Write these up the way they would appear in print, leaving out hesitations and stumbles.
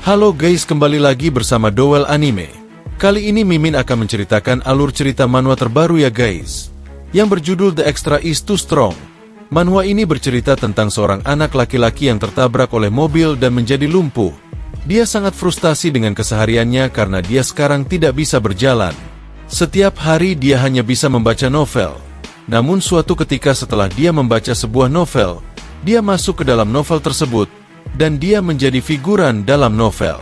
Halo guys, kembali lagi bersama Dowell Anime. Kali ini Mimin akan menceritakan alur cerita manhwa terbaru ya guys, yang berjudul The Extra Is Too Strong. Manhwa ini bercerita tentang seorang anak laki-laki yang tertabrak oleh mobil dan menjadi lumpuh. Dia sangat frustasi dengan kesehariannya karena dia sekarang tidak bisa berjalan. Setiap hari dia hanya bisa membaca novel. Namun suatu ketika setelah dia membaca sebuah novel, dia masuk ke dalam novel tersebut dan dia menjadi figuran dalam novel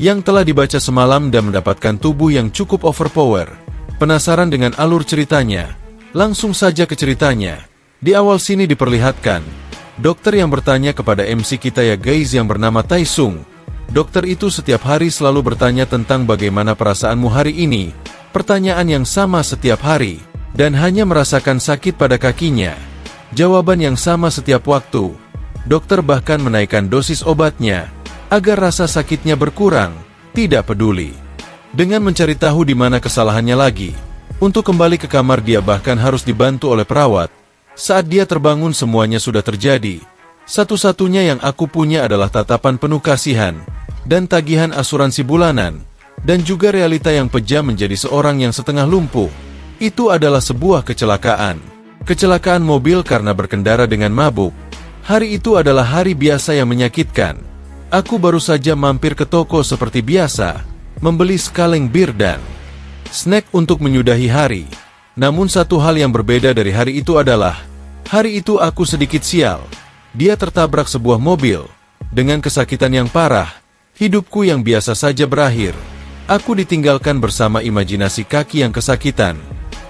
yang telah dibaca semalam dan mendapatkan tubuh yang cukup overpower. Penasaran dengan alur ceritanya? Langsung saja ke ceritanya. Di awal sini diperlihatkan dokter yang bertanya kepada MC kita ya guys yang bernama Taesung. Dokter itu setiap hari selalu bertanya tentang bagaimana perasaanmu hari ini. Pertanyaan yang sama setiap hari dan hanya merasakan sakit pada kakinya. Jawaban yang sama setiap waktu. Dokter bahkan menaikkan dosis obatnya agar rasa sakitnya berkurang, tidak peduli. Dengan mencari tahu di mana kesalahannya lagi, untuk kembali ke kamar dia bahkan harus dibantu oleh perawat. Saat dia terbangun semuanya sudah terjadi. Satu-satunya yang aku punya adalah tatapan penuh kasihan dan tagihan asuransi bulanan, dan juga realita yang pejam menjadi seorang yang setengah lumpuh. Itu adalah sebuah kecelakaan. Kecelakaan mobil karena berkendara dengan mabuk. Hari itu adalah hari biasa yang menyakitkan. Aku baru saja mampir ke toko seperti biasa, membeli sekaleng bir dan snack untuk menyudahi hari. Namun satu hal yang berbeda dari hari itu adalah, hari itu aku sedikit sial. Dia tertabrak sebuah mobil. Dengan kesakitan yang parah, hidupku yang biasa saja berakhir. Aku ditinggalkan bersama imajinasi kaki yang kesakitan.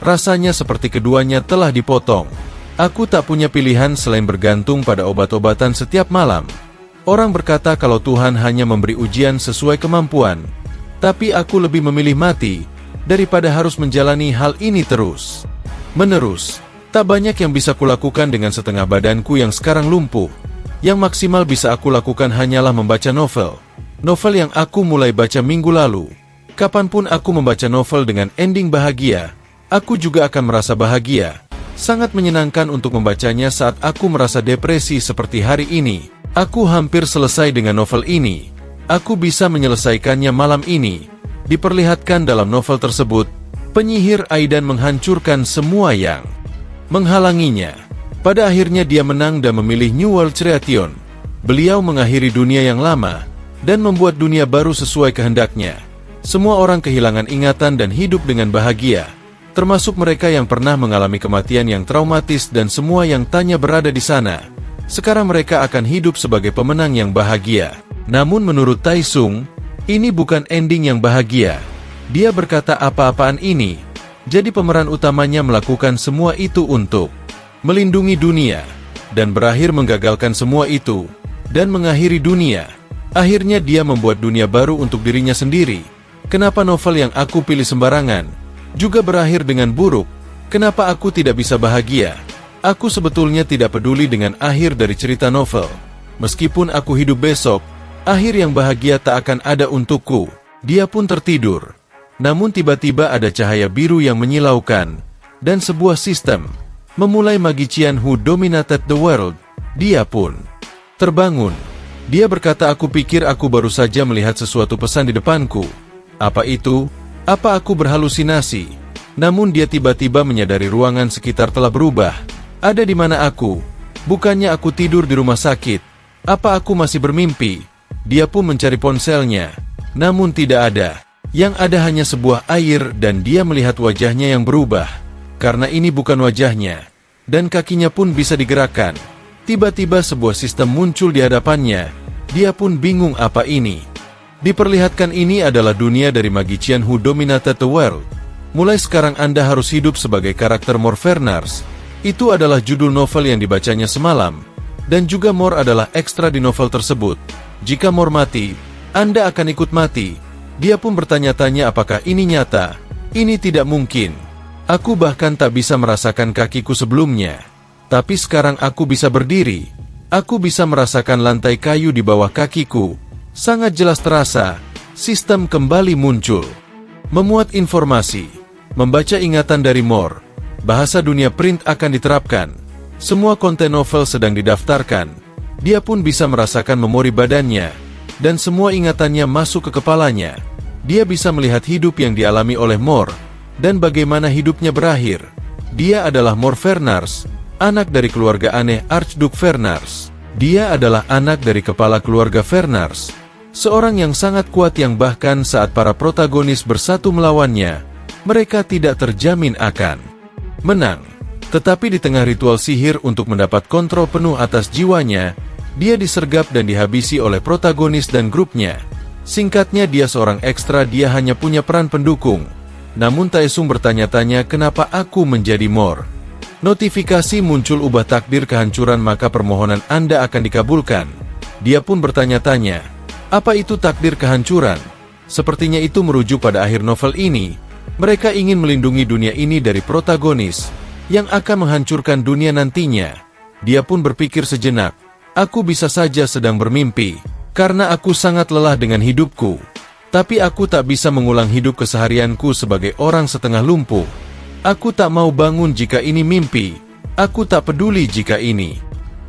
Rasanya seperti keduanya telah dipotong. Aku tak punya pilihan selain bergantung pada obat-obatan setiap malam. Orang berkata kalau Tuhan hanya memberi ujian sesuai kemampuan. Tapi aku lebih memilih mati daripada harus menjalani hal ini terus menerus. Tak banyak yang bisa kulakukan dengan setengah badanku yang sekarang lumpuh. Yang maksimal bisa aku lakukan hanyalah membaca novel. Novel yang aku mulai baca minggu lalu. Kapanpun aku membaca novel dengan ending bahagia, aku juga akan merasa bahagia. Sangat menyenangkan untuk membacanya saat aku merasa depresi seperti hari ini. Aku hampir selesai dengan novel ini. Aku bisa menyelesaikannya malam ini. Diperlihatkan dalam novel tersebut, penyihir Aidan menghancurkan semua yang menghalanginya. Pada akhirnya dia menang dan memilih New World Creation. Beliau mengakhiri dunia yang lama dan membuat dunia baru sesuai kehendaknya. Semua orang kehilangan ingatan dan hidup dengan bahagia, termasuk mereka yang pernah mengalami kematian yang traumatis dan semua yang tanya berada di sana. Sekarang mereka akan hidup sebagai pemenang yang bahagia. Namun menurut Taesung, ini bukan ending yang bahagia. Dia berkata apa-apaan ini. Jadi pemeran utamanya melakukan semua itu untuk melindungi dunia, dan berakhir menggagalkan semua itu, dan mengakhiri dunia. Akhirnya dia membuat dunia baru untuk dirinya sendiri. Kenapa novel yang aku pilih sembarangan juga berakhir dengan buruk? Kenapa aku tidak bisa bahagia? Aku sebetulnya tidak peduli dengan akhir dari cerita novel. Meskipun aku hidup besok, akhir yang bahagia tak akan ada untukku. Dia pun tertidur. Namun tiba-tiba ada cahaya biru yang menyilaukan, dan sebuah sistem memulai magician who dominated the world. Dia pun terbangun. Dia berkata, aku pikir aku baru saja melihat sesuatu pesan di depanku. Apa itu? Apa aku berhalusinasi? Namun dia tiba-tiba menyadari ruangan sekitar telah berubah. Ada di mana aku? Bukannya aku tidur di rumah sakit? Apa aku masih bermimpi? Dia pun mencari ponselnya. Namun tidak ada. Yang ada hanya sebuah air dan dia melihat wajahnya yang berubah. Karena ini bukan wajahnya. Dan kakinya pun bisa digerakkan. Tiba-tiba sebuah sistem muncul di hadapannya. Dia pun bingung apa ini. Diperlihatkan ini adalah dunia dari magician who dominated the world. Mulai sekarang Anda harus hidup sebagai karakter Morfernars. Itu adalah judul novel yang dibacanya semalam. Dan juga Mor adalah ekstra di novel tersebut. Jika Mor mati, Anda akan ikut mati. Dia pun bertanya-tanya apakah ini nyata. Ini tidak mungkin. Aku bahkan tak bisa merasakan kakiku sebelumnya. Tapi sekarang aku bisa berdiri. Aku bisa merasakan lantai kayu di bawah kakiku. Sangat jelas terasa, sistem kembali muncul. Memuat informasi, membaca ingatan dari Mor. Bahasa dunia print akan diterapkan. Semua konten novel sedang didaftarkan. Dia pun bisa merasakan memori badannya. dan semua ingatannya masuk ke kepalanya. Dia bisa melihat hidup yang dialami oleh Mor, dan bagaimana hidupnya berakhir. Dia adalah Mor Vernars, anak dari keluarga aneh Archduke Vernars. Dia adalah anak dari kepala keluarga Vernars, seorang yang sangat kuat yang bahkan saat para protagonis bersatu melawannya, mereka tidak terjamin akan menang. Tetapi di tengah ritual sihir untuk mendapat kontrol penuh atas jiwanya, dia disergap dan dihabisi oleh protagonis dan grupnya. Singkatnya, dia seorang ekstra, dia hanya punya peran pendukung. Namun Taesung bertanya-tanya, kenapa aku menjadi Mor? Notifikasi muncul, ubah takdir kehancuran, maka permohonan Anda akan dikabulkan. Dia pun bertanya-tanya, apa itu takdir kehancuran? Sepertinya itu merujuk pada akhir novel ini. Mereka ingin melindungi dunia ini dari protagonis yang akan menghancurkan dunia nantinya. Dia pun berpikir sejenak, aku bisa saja sedang bermimpi, karena aku sangat lelah dengan hidupku. Tapi aku tak bisa mengulang hidup keseharianku sebagai orang setengah lumpuh. Aku tak mau bangun jika ini mimpi. Aku tak peduli jika ini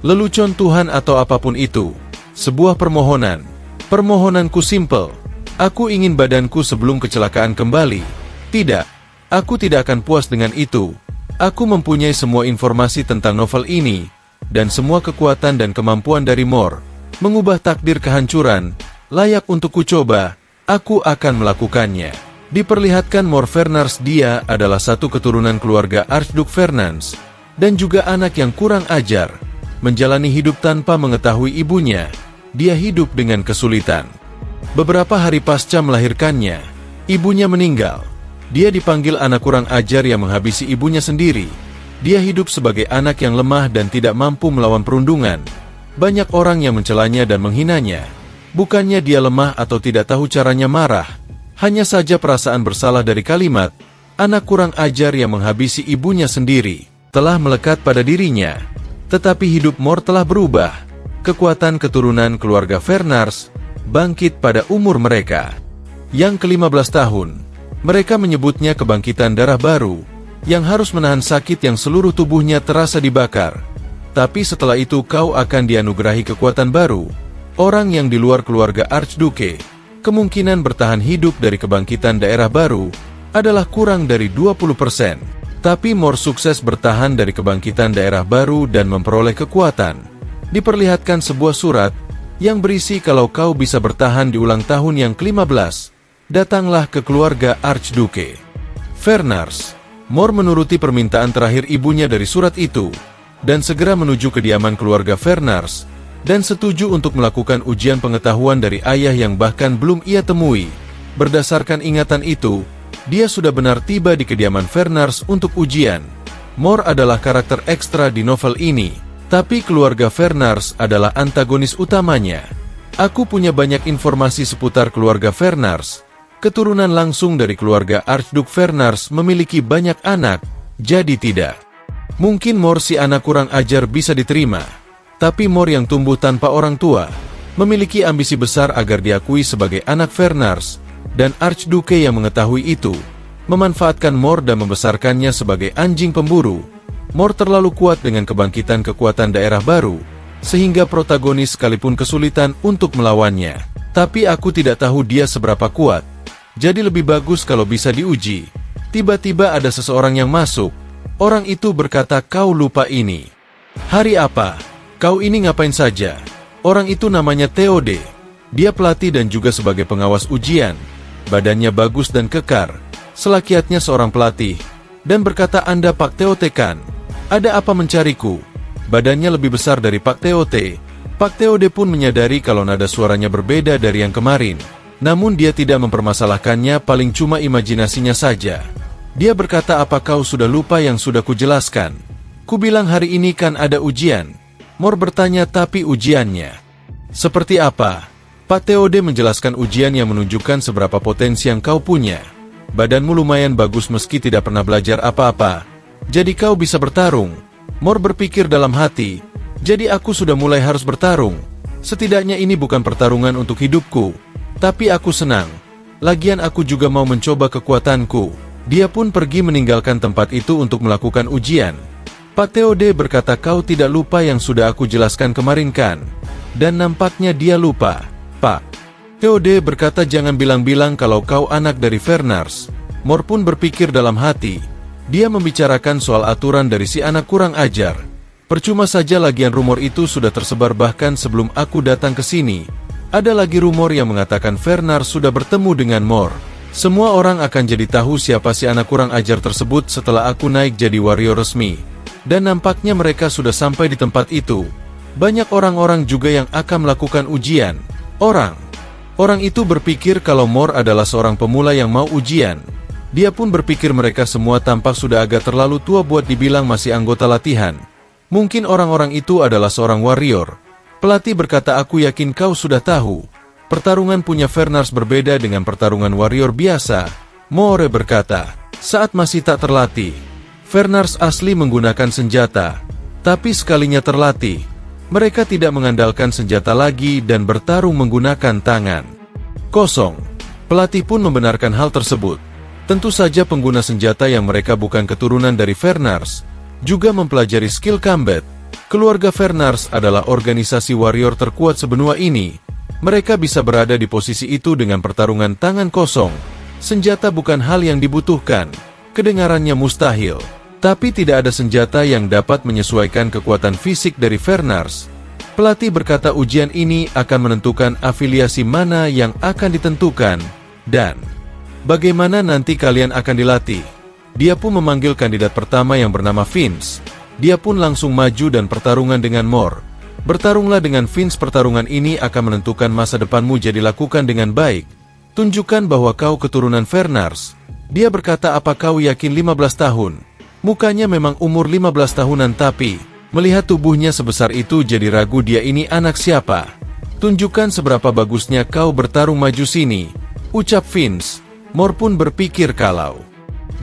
lelucon Tuhan atau apapun itu. Sebuah permohonan. Permohonanku simpel. Aku ingin badanku sebelum kecelakaan kembali. Tidak, aku tidak akan puas dengan itu. Aku mempunyai semua informasi tentang novel ini, dan semua kekuatan dan kemampuan dari Mor mengubah takdir kehancuran, layak untuk kucoba. Aku akan melakukannya. Diperlihatkan Mor Vernars, dia adalah satu keturunan keluarga Archduke Vernans, dan juga anak yang kurang ajar. Menjalani hidup tanpa mengetahui ibunya, dia hidup dengan kesulitan. Beberapa hari pasca melahirkannya, ibunya meninggal. Dia dipanggil anak kurang ajar yang menghabisi ibunya sendiri. Dia hidup sebagai anak yang lemah dan tidak mampu melawan perundungan. Banyak orang yang mencelanya dan menghinanya. Bukannya dia lemah atau tidak tahu caranya marah, hanya saja perasaan bersalah dari kalimat anak kurang ajar yang menghabisi ibunya sendiri telah melekat pada dirinya. Tetapi hidup Mor telah berubah. Kekuatan keturunan keluarga Vernars bangkit pada umur mereka yang ke-15 tahun. Mereka menyebutnya kebangkitan darah baru, yang harus menahan sakit yang seluruh tubuhnya terasa dibakar. Tapi setelah itu kau akan dianugerahi kekuatan baru. Orang yang di luar keluarga Archduke, kemungkinan bertahan hidup dari kebangkitan daerah baru, adalah kurang dari 20%. Tapi Mor sukses bertahan dari kebangkitan daerah baru dan memperoleh kekuatan. Diperlihatkan sebuah surat, yang berisi kalau kau bisa bertahan di ulang tahun yang ke-15, datanglah ke keluarga Archduke Vernars. Mor menuruti permintaan terakhir ibunya dari surat itu, dan segera menuju kediaman keluarga Vernars, dan setuju untuk melakukan ujian pengetahuan dari ayah yang bahkan belum ia temui. Berdasarkan ingatan itu, dia sudah benar tiba di kediaman Vernars untuk ujian. Mor adalah karakter ekstra di novel ini, tapi keluarga Vernars adalah antagonis utamanya. Aku punya banyak informasi seputar keluarga Vernars. Keturunan langsung dari keluarga Archduke Vernars memiliki banyak anak, jadi tidak mungkin Mor si anak kurang ajar bisa diterima. Tapi Mor yang tumbuh tanpa orang tua, memiliki ambisi besar agar diakui sebagai anak Vernars, dan Archduke yang mengetahui itu, memanfaatkan Mor dan membesarkannya sebagai anjing pemburu. Mor terlalu kuat dengan kebangkitan kekuatan daerah baru, sehingga protagonis sekalipun kesulitan untuk melawannya. Tapi aku tidak tahu dia seberapa kuat. Jadi lebih bagus kalau bisa diuji. Tiba-tiba ada seseorang yang masuk. Orang itu berkata, kau lupa ini. Hari apa? Kau ini ngapain saja? Orang itu namanya Theode. Dia pelatih dan juga sebagai pengawas ujian. Badannya bagus dan kekar, selakiatnya seorang pelatih. Dan berkata, Anda Pak Theode kan? Ada apa mencariku? Badannya lebih besar dari Pak Theode. Pak Theode pun menyadari kalau nada suaranya berbeda dari yang kemarin. Namun dia tidak mempermasalahkannya, paling cuma imajinasinya saja. Dia berkata, apa kau sudah lupa yang sudah kujelaskan? Kubilang hari ini kan ada ujian. Mor bertanya, tapi ujiannya seperti apa? Pak Theode menjelaskan ujian yang menunjukkan seberapa potensi yang kau punya. Badanmu lumayan bagus meski tidak pernah belajar apa-apa. Jadi kau bisa bertarung. Mor berpikir dalam hati, jadi aku sudah mulai harus bertarung. Setidaknya ini bukan pertarungan untuk hidupku. Tapi aku senang. Lagian aku juga mau mencoba kekuatanku. Dia pun pergi meninggalkan tempat itu untuk melakukan ujian. Pak Theode berkata, kau tidak lupa yang sudah aku jelaskan kemarin kan? Dan nampaknya dia lupa. Pak, Theode berkata, jangan bilang-bilang kalau kau anak dari Fernars. Mor pun berpikir dalam hati. Dia membicarakan soal aturan dari si anak kurang ajar. Percuma saja, lagian rumor itu sudah tersebar bahkan sebelum aku datang ke sini. Ada lagi rumor yang mengatakan Fernars sudah bertemu dengan Mor. Semua orang akan jadi tahu siapa si anak kurang ajar tersebut setelah aku naik jadi warrior resmi. Dan nampaknya mereka sudah sampai di tempat itu. Banyak orang-orang juga yang akan melakukan ujian. Orang itu berpikir kalau Mor adalah seorang pemula yang mau ujian. Dia pun berpikir mereka semua tampak sudah agak terlalu tua buat dibilang masih anggota latihan. Mungkin orang-orang itu adalah seorang warrior. Pelatih berkata, aku yakin kau sudah tahu. Pertarungan punya Fernars berbeda dengan pertarungan warrior biasa. More berkata, saat masih tak terlatih, Fernars asli menggunakan senjata. Tapi sekalinya terlatih, mereka tidak mengandalkan senjata lagi dan bertarung menggunakan tangan kosong. Pelatih pun membenarkan hal tersebut. Tentu saja pengguna senjata yang mereka bukan keturunan dari Fernars juga mempelajari skill combat. Keluarga Fernars adalah organisasi warrior terkuat sebenua ini. Mereka bisa berada di posisi itu dengan pertarungan tangan kosong. Senjata bukan hal yang dibutuhkan. Kedengarannya mustahil. Tapi tidak ada senjata yang dapat menyesuaikan kekuatan fisik dari Fernars. Pelatih berkata ujian ini akan menentukan afiliasi mana yang akan ditentukan, dan bagaimana nanti kalian akan dilatih. Dia pun memanggil kandidat pertama yang bernama Vince. Dia pun langsung maju dan pertarungan dengan Mor. Bertarunglah dengan Vince, pertarungan ini akan menentukan masa depanmu, jadi lakukan dengan baik. Tunjukkan bahwa kau keturunan Fernars. Dia berkata, apa kau yakin 15 tahun? Mukanya memang umur 15 tahunan, tapi melihat tubuhnya sebesar itu jadi ragu dia ini anak siapa. Tunjukkan seberapa bagusnya kau bertarung, maju sini, ucap Vince. Mor pun berpikir kalau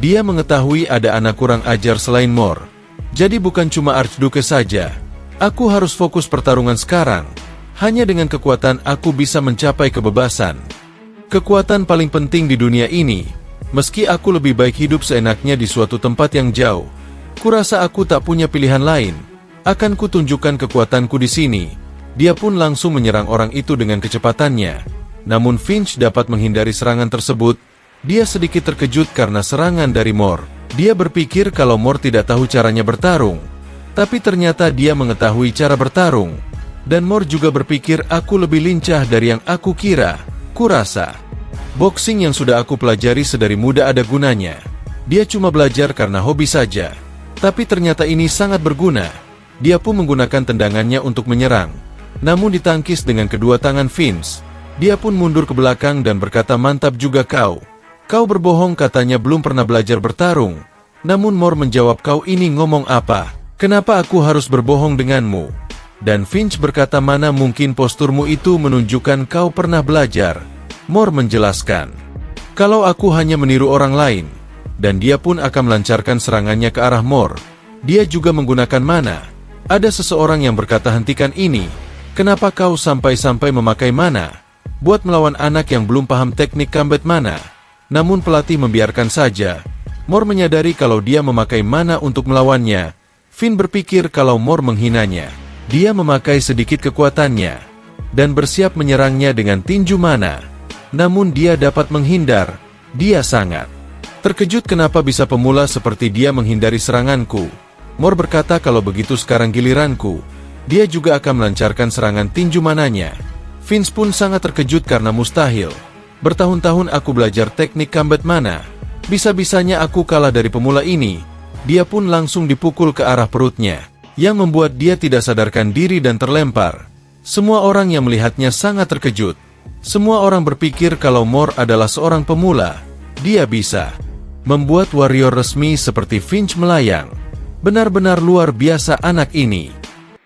dia mengetahui ada anak kurang ajar selain Mor. Jadi bukan cuma Archduke saja. Aku harus fokus pertarungan sekarang. Hanya dengan kekuatan aku bisa mencapai kebebasan. Kekuatan paling penting di dunia ini. Meski aku lebih baik hidup seenaknya di suatu tempat yang jauh, kurasa aku tak punya pilihan lain. Akan kutunjukkan kekuatanku di sini. Dia pun langsung menyerang orang itu dengan kecepatannya. Namun Finch dapat menghindari serangan tersebut. Dia sedikit terkejut karena serangan dari Mor. Dia berpikir kalau Mor tidak tahu caranya bertarung. Tapi ternyata dia mengetahui cara bertarung. Dan Mor juga berpikir aku lebih lincah dari yang aku kira. Kurasa boxing yang sudah aku pelajari sedari muda ada gunanya. Dia cuma belajar karena hobi saja. Tapi ternyata ini sangat berguna. Dia pun menggunakan tendangannya untuk menyerang. Namun ditangkis dengan kedua tangan Vince. Dia pun mundur ke belakang dan berkata, mantap juga kau. Kau berbohong, katanya belum pernah belajar bertarung. Namun Mor menjawab, kau ini ngomong apa? Kenapa aku harus berbohong denganmu? Dan Vince berkata, mana mungkin posturmu itu menunjukkan kau pernah belajar. Mor menjelaskan, kalau aku hanya meniru orang lain. Dan dia pun akan melancarkan serangannya ke arah Mor. Dia juga menggunakan mana. Ada seseorang yang berkata, hentikan ini. Kenapa kau sampai-sampai memakai mana? Buat melawan anak yang belum paham teknik combat mana. Namun pelatih membiarkan saja. Mor menyadari kalau dia memakai mana untuk melawannya. Finn berpikir kalau Mor menghinanya. Dia memakai sedikit kekuatannya dan bersiap menyerangnya dengan tinju mana. Namun dia dapat menghindar. Dia sangat terkejut kenapa bisa pemula seperti dia menghindari seranganku. Mor berkata, kalau begitu sekarang giliranku. Dia juga akan melancarkan serangan tinju mananya. Vince pun sangat terkejut karena mustahil. Bertahun-tahun aku belajar teknik combat mana. Bisa-bisanya aku kalah dari pemula ini. Dia pun langsung dipukul ke arah perutnya, yang membuat dia tidak sadarkan diri dan terlempar. Semua orang yang melihatnya sangat terkejut. Semua orang berpikir kalau Mor adalah seorang pemula. Dia bisa membuat warrior resmi seperti Finch melayang. Benar-benar luar biasa anak ini.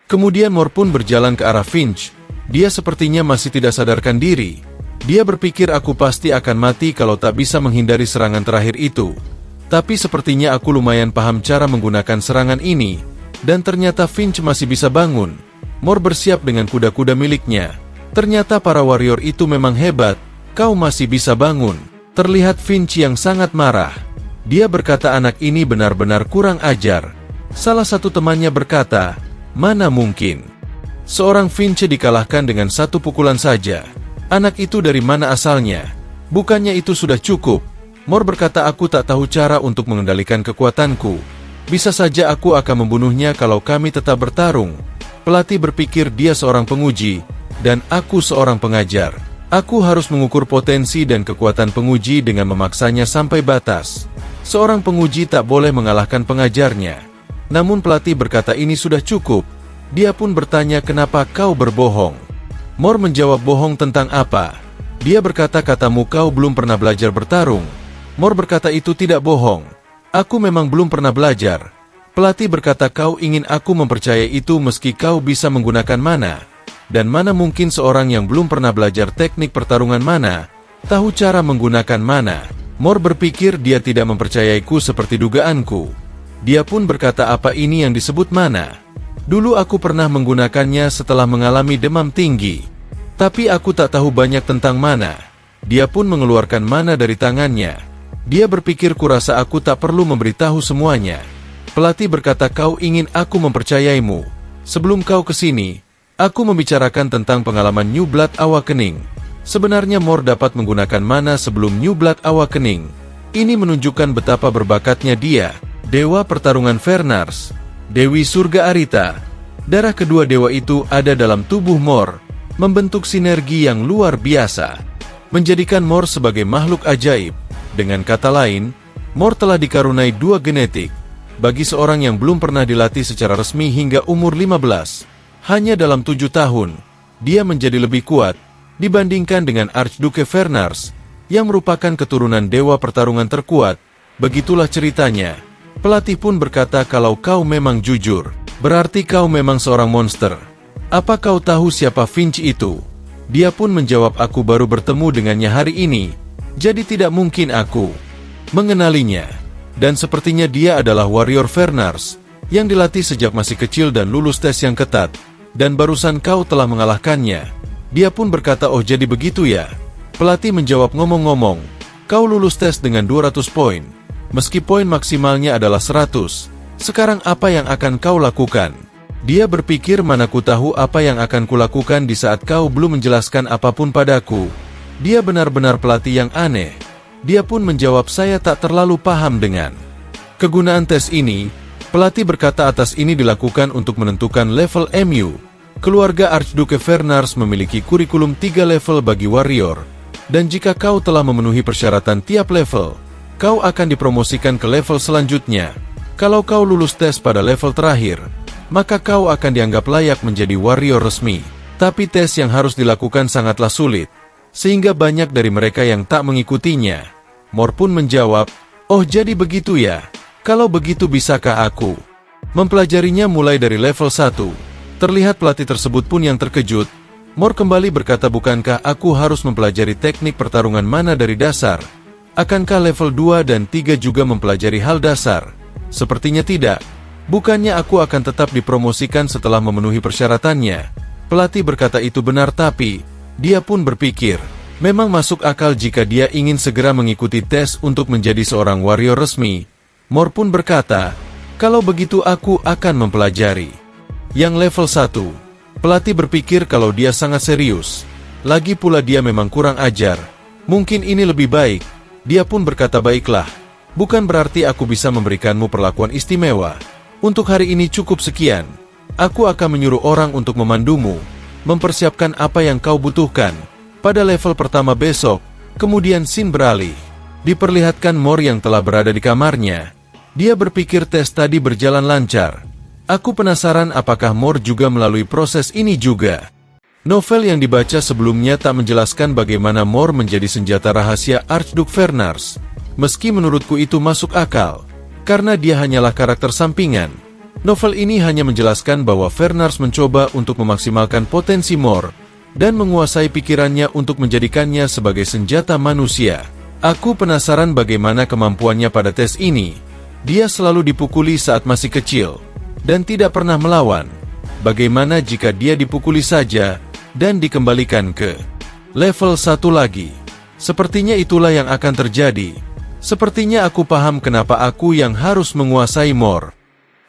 Kemudian Mor pun berjalan ke arah Finch. Dia sepertinya masih tidak sadarkan diri. Dia berpikir aku pasti akan mati kalau tak bisa menghindari serangan terakhir itu. Tapi sepertinya aku lumayan paham cara menggunakan serangan ini. Dan ternyata Finch masih bisa bangun. Mor bersiap dengan kuda-kuda miliknya. Ternyata para warrior itu memang hebat. Kau masih bisa bangun. Terlihat Finch yang sangat marah. Dia berkata anak ini benar-benar kurang ajar. Salah satu temannya berkata, mana mungkin. Seorang Finch dikalahkan dengan satu pukulan saja. Anak itu dari mana asalnya? Bukannya itu sudah cukup? Mor berkata, aku tak tahu cara untuk mengendalikan kekuatanku. Bisa saja aku akan membunuhnya kalau kami tetap bertarung. Pelatih berpikir dia seorang penguji, dan aku seorang pengajar. Aku harus mengukur potensi dan kekuatan penguji dengan memaksanya sampai batas. Seorang penguji tak boleh mengalahkan pengajarnya. Namun pelatih berkata ini sudah cukup. Dia pun bertanya, kenapa kau berbohong? Mor menjawab, bohong tentang apa? Dia berkata, katamu kau belum pernah belajar bertarung. Mor berkata, itu tidak bohong. Aku memang belum pernah belajar. Pelatih berkata, kau ingin aku mempercayai itu meski kau bisa menggunakan mana? Dan mana mungkin seorang yang belum pernah belajar teknik pertarungan mana tahu cara menggunakan mana? Mor berpikir dia tidak mempercayaiku seperti dugaanku. Dia pun berkata, apa ini yang disebut mana? Dulu aku pernah menggunakannya setelah mengalami demam tinggi. Tapi aku tak tahu banyak tentang mana. Dia pun mengeluarkan mana dari tangannya. Dia berpikir, kurasa aku tak perlu memberitahu semuanya. Pelatih berkata, kau ingin aku mempercayaimu. Sebelum kau kesini, aku membicarakan tentang pengalaman New Blood Awakening. Sebenarnya Mor dapat menggunakan mana sebelum New Blood Awakening. Ini menunjukkan betapa berbakatnya dia. Dewa pertarungan Vernars, Dewi Surga Arita. Darah kedua dewa itu ada dalam tubuh Mor, membentuk sinergi yang luar biasa, menjadikan Mor sebagai makhluk ajaib. Dengan kata lain, Mor telah dikarunai dua genetik. Bagi seorang yang belum pernah dilatih secara resmi hingga umur 15, hanya dalam 7 tahun, dia menjadi lebih kuat dibandingkan dengan Archduke Vernars, yang merupakan keturunan dewa pertarungan terkuat. Begitulah ceritanya. Pelatih pun berkata, kalau kau memang jujur, berarti kau memang seorang monster. Apa kau tahu siapa Finch itu? Dia pun menjawab, aku baru bertemu dengannya hari ini, jadi tidak mungkin aku mengenalinya. Dan sepertinya dia adalah warrior Vernars, yang dilatih sejak masih kecil dan lulus tes yang ketat. Dan barusan kau telah mengalahkannya. Dia pun berkata, oh jadi begitu ya? Pelatih menjawab, ngomong-ngomong, kau lulus tes dengan 200 poin. Meski poin maksimalnya adalah 100, sekarang apa yang akan kau lakukan? Dia berpikir, mana ku tahu apa yang akan kulakukan di saat kau belum menjelaskan apapun padaku. Dia benar-benar pelatih yang aneh. Dia pun menjawab, saya tak terlalu paham dengan kegunaan tes ini. Pelatih berkata, atas ini dilakukan untuk menentukan level MU. Keluarga Archduke Vernars memiliki kurikulum 3 level bagi warrior. Dan jika kau telah memenuhi persyaratan tiap level, kau akan dipromosikan ke level selanjutnya. Kalau kau lulus tes pada level terakhir, maka kau akan dianggap layak menjadi warrior resmi. Tapi tes yang harus dilakukan sangatlah sulit, sehingga banyak dari mereka yang tak mengikutinya. Mor pun menjawab, oh jadi begitu ya? Kalau begitu bisakah aku mempelajarinya mulai dari level 1? Terlihat pelatih tersebut pun yang terkejut. Mor kembali berkata, bukankah aku harus mempelajari teknik pertarungan mana dari dasar? Akankah level 2 dan 3 juga mempelajari hal dasar? Sepertinya tidak. Bukannya aku akan tetap dipromosikan setelah memenuhi persyaratannya? Pelatih berkata, itu benar, tapi dia pun berpikir, memang masuk akal jika dia ingin segera mengikuti tes untuk menjadi seorang warrior resmi. Mor pun berkata, kalau begitu aku akan mempelajari yang level 1. Pelatih berpikir kalau dia sangat serius. Lagi pula dia memang kurang ajar. Mungkin ini lebih baik. Dia pun berkata, baiklah. Bukan berarti aku bisa memberikanmu perlakuan istimewa. Untuk hari ini cukup sekian. Aku akan menyuruh orang untuk memandumu, mempersiapkan apa yang kau butuhkan. Pada level pertama besok, kemudian Sin beralih. Diperlihatkan Mor yang telah berada di kamarnya. Dia berpikir tes tadi berjalan lancar. Aku penasaran apakah Mor juga melalui proses ini juga. Novel yang dibaca sebelumnya tak menjelaskan bagaimana Mor menjadi senjata rahasia Archduke Vernars. Meski menurutku itu masuk akal, karena dia hanyalah karakter sampingan. Novel ini hanya menjelaskan bahwa Vernars mencoba untuk memaksimalkan potensi Mor dan menguasai pikirannya untuk menjadikannya sebagai senjata manusia. Aku penasaran bagaimana kemampuannya pada tes ini. Dia selalu dipukuli saat masih kecil dan tidak pernah melawan. Bagaimana jika dia dipukuli saja dan dikembalikan ke level 1 lagi? Sepertinya itulah yang akan terjadi. Sepertinya aku paham kenapa aku yang harus menguasai Mor.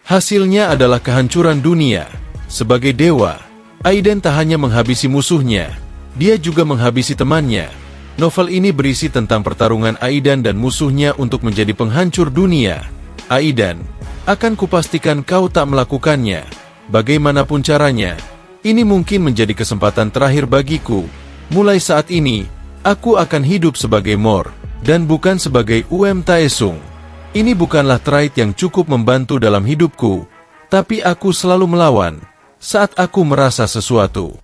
Hasilnya adalah kehancuran dunia. Sebagai dewa, Aiden tak hanya menghabisi musuhnya, Dia juga menghabisi temannya. Novel ini berisi tentang pertarungan Aidan dan musuhnya untuk menjadi penghancur dunia. Aidan, akan kupastikan kau tak melakukannya. Bagaimanapun caranya, ini mungkin menjadi kesempatan terakhir bagiku. Mulai saat ini, aku akan hidup sebagai Mor, dan bukan sebagai Uem Taesung. Ini bukanlah trait yang cukup membantu dalam hidupku, tapi aku selalu melawan saat aku merasa sesuatu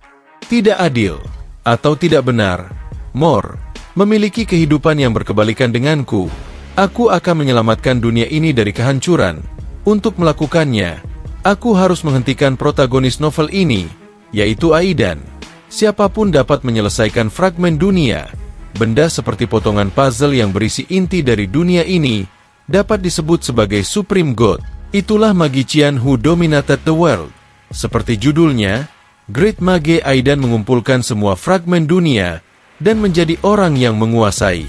tidak adil atau tidak benar. Mor memiliki kehidupan yang berkebalikan denganku. Aku akan menyelamatkan dunia ini dari kehancuran. Untuk melakukannya, aku harus menghentikan protagonis novel ini, yaitu Aidan. Siapapun dapat menyelesaikan fragmen dunia. Benda seperti potongan puzzle yang berisi inti dari dunia ini dapat disebut sebagai Supreme God. Itulah magician who dominated the world. Seperti judulnya, Great Mage Aidan mengumpulkan semua fragmen dunia dan menjadi orang yang menguasai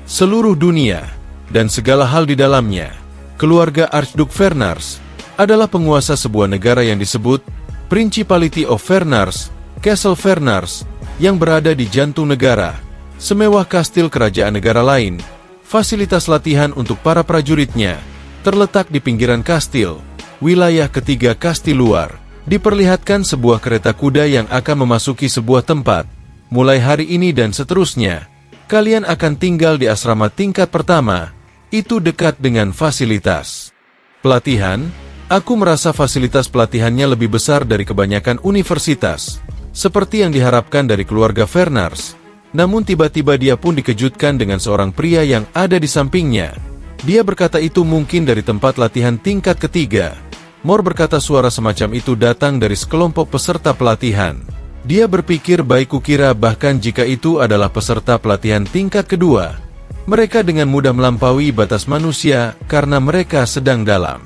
seluruh dunia dan segala hal di dalamnya. Keluarga Archduke Vernars adalah penguasa sebuah negara yang disebut Principality of Vernars, Castle Vernars, yang berada di jantung negara. Semewah kastil kerajaan negara lain, fasilitas latihan untuk para prajuritnya, terletak di pinggiran kastil. Wilayah ketiga kastil luar, diperlihatkan sebuah kereta kuda yang akan memasuki sebuah tempat. Mulai hari ini dan seterusnya, kalian akan tinggal di asrama tingkat pertama, itu dekat dengan fasilitas pelatihan. Aku merasa fasilitas pelatihannya lebih besar dari kebanyakan universitas, seperti yang diharapkan dari keluarga Vernars. Namun tiba-tiba dia pun dikejutkan dengan seorang pria yang ada di sampingnya. Dia berkata itu mungkin dari tempat latihan tingkat ketiga. Mor berkata suara semacam itu datang dari sekelompok peserta pelatihan. Dia berpikir baik kukira bahkan jika itu adalah peserta pelatihan tingkat kedua, mereka dengan mudah melampaui batas manusia karena mereka sedang dalam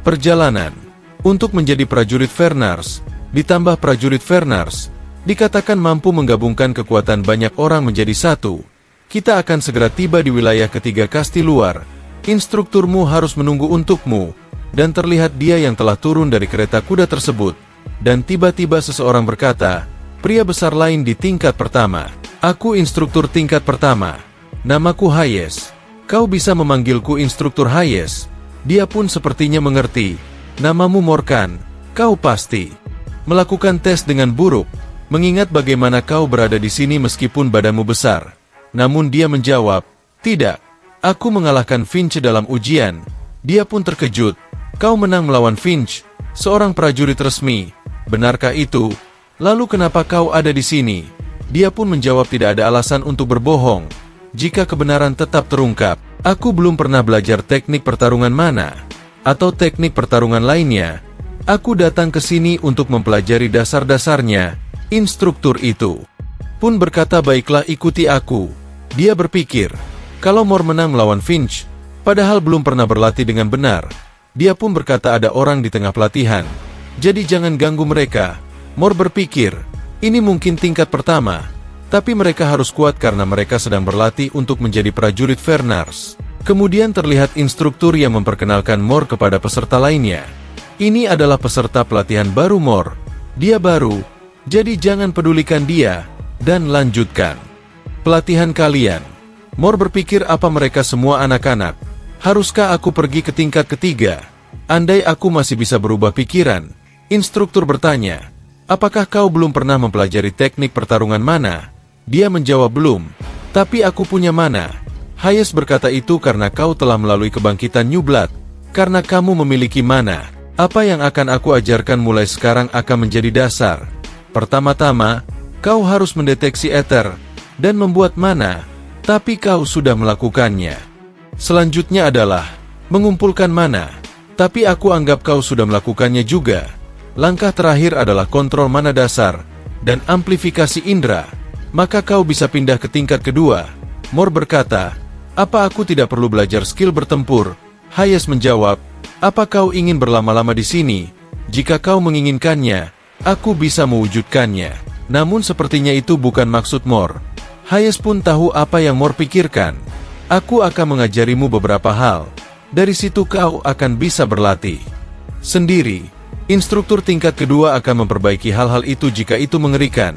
perjalanan untuk menjadi prajurit Vernars. Ditambah prajurit Vernars dikatakan mampu menggabungkan kekuatan banyak orang menjadi satu. Kita akan segera tiba di wilayah ketiga kastil luar. Instrukturmu harus menunggu untukmu. Dan terlihat dia yang telah turun dari kereta kuda tersebut. Dan tiba-tiba seseorang berkata, pria besar lain di tingkat pertama. Aku instruktur tingkat pertama. Namaku Hayes. Kau bisa memanggilku instruktur Hayes. Dia pun sepertinya mengerti. Namamu Morkan. Kau pasti melakukan tes dengan buruk, mengingat bagaimana kau berada di sini meskipun badanmu besar. Namun dia menjawab, tidak. Aku mengalahkan Finch dalam ujian. Dia pun terkejut. Kau menang melawan Finch, seorang prajurit resmi. Benarkah itu? Lalu kenapa kau ada di sini? Dia pun menjawab tidak ada alasan untuk berbohong. Jika kebenaran tetap terungkap, aku belum pernah belajar teknik pertarungan mana, atau teknik pertarungan lainnya. Aku datang ke sini untuk mempelajari dasar-dasarnya. Instruktur itu pun berkata baiklah ikuti aku. Dia berpikir, kalau Mor menang melawan Finch, padahal belum pernah berlatih dengan benar. Dia pun berkata ada orang di tengah pelatihan, jadi jangan ganggu mereka. Mor berpikir, ini mungkin tingkat pertama, tapi mereka harus kuat karena mereka sedang berlatih untuk menjadi prajurit Vernars. Kemudian terlihat instruktur yang memperkenalkan Mor kepada peserta lainnya. Ini adalah peserta pelatihan baru Mor. Dia baru, jadi jangan pedulikan dia, dan lanjutkan pelatihan kalian. Mor berpikir apa mereka semua anak-anak. Haruskah aku pergi ke tingkat ketiga? Andai aku masih bisa berubah pikiran. Instruktur bertanya, apakah kau belum pernah mempelajari teknik pertarungan mana? Dia menjawab belum, tapi aku punya mana. Hayes berkata itu karena kau telah melalui kebangkitan New Blood. Karena kamu memiliki mana, apa yang akan aku ajarkan mulai sekarang akan menjadi dasar. Pertama-tama, kau harus mendeteksi ether dan membuat mana, tapi kau sudah melakukannya. Selanjutnya adalah mengumpulkan mana, tapi aku anggap kau sudah melakukannya juga. Langkah terakhir adalah kontrol mana dasar dan amplifikasi indera. Maka kau bisa pindah ke tingkat kedua. Mor berkata, apa aku tidak perlu belajar skill bertempur? Hayes menjawab, apa kau ingin berlama-lama di sini? Jika kau menginginkannya, aku bisa mewujudkannya. Namun sepertinya itu bukan maksud Mor. Hayes pun tahu apa yang Mor pikirkan. Aku akan mengajarimu beberapa hal. Dari situ kau akan bisa berlatih sendiri. Instruktur tingkat kedua akan memperbaiki hal-hal itu jika itu mengerikan.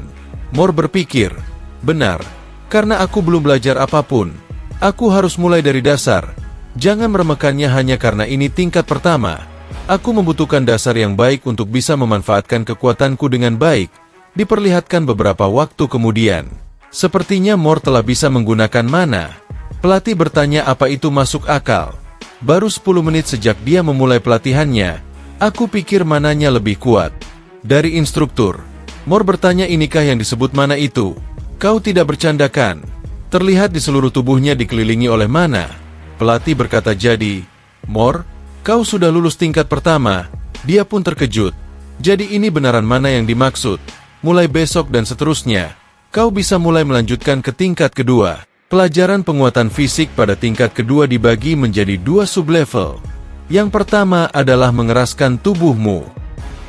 Mor berpikir, benar, karena aku belum belajar apapun. Aku harus mulai dari dasar. Jangan meremehkannya hanya karena ini tingkat pertama. Aku membutuhkan dasar yang baik untuk bisa memanfaatkan kekuatanku dengan baik. Diperlihatkan beberapa waktu kemudian. Sepertinya Mor telah bisa menggunakan mana. Pelatih bertanya apa itu masuk akal. Baru 10 menit sejak dia memulai pelatihannya, aku pikir mananya lebih kuat. Dari instruktur, Mor bertanya inikah yang disebut mana itu? Kau tidak bercandakan. Terlihat di seluruh tubuhnya dikelilingi oleh mana. Pelatih berkata jadi, Mor, kau sudah lulus tingkat pertama. Dia pun terkejut. Jadi ini benaran mana yang dimaksud. Mulai besok dan seterusnya, kau bisa mulai melanjutkan ke tingkat kedua. Pelajaran penguatan fisik pada tingkat kedua dibagi menjadi 2 sublevel. Yang pertama adalah mengeraskan tubuhmu.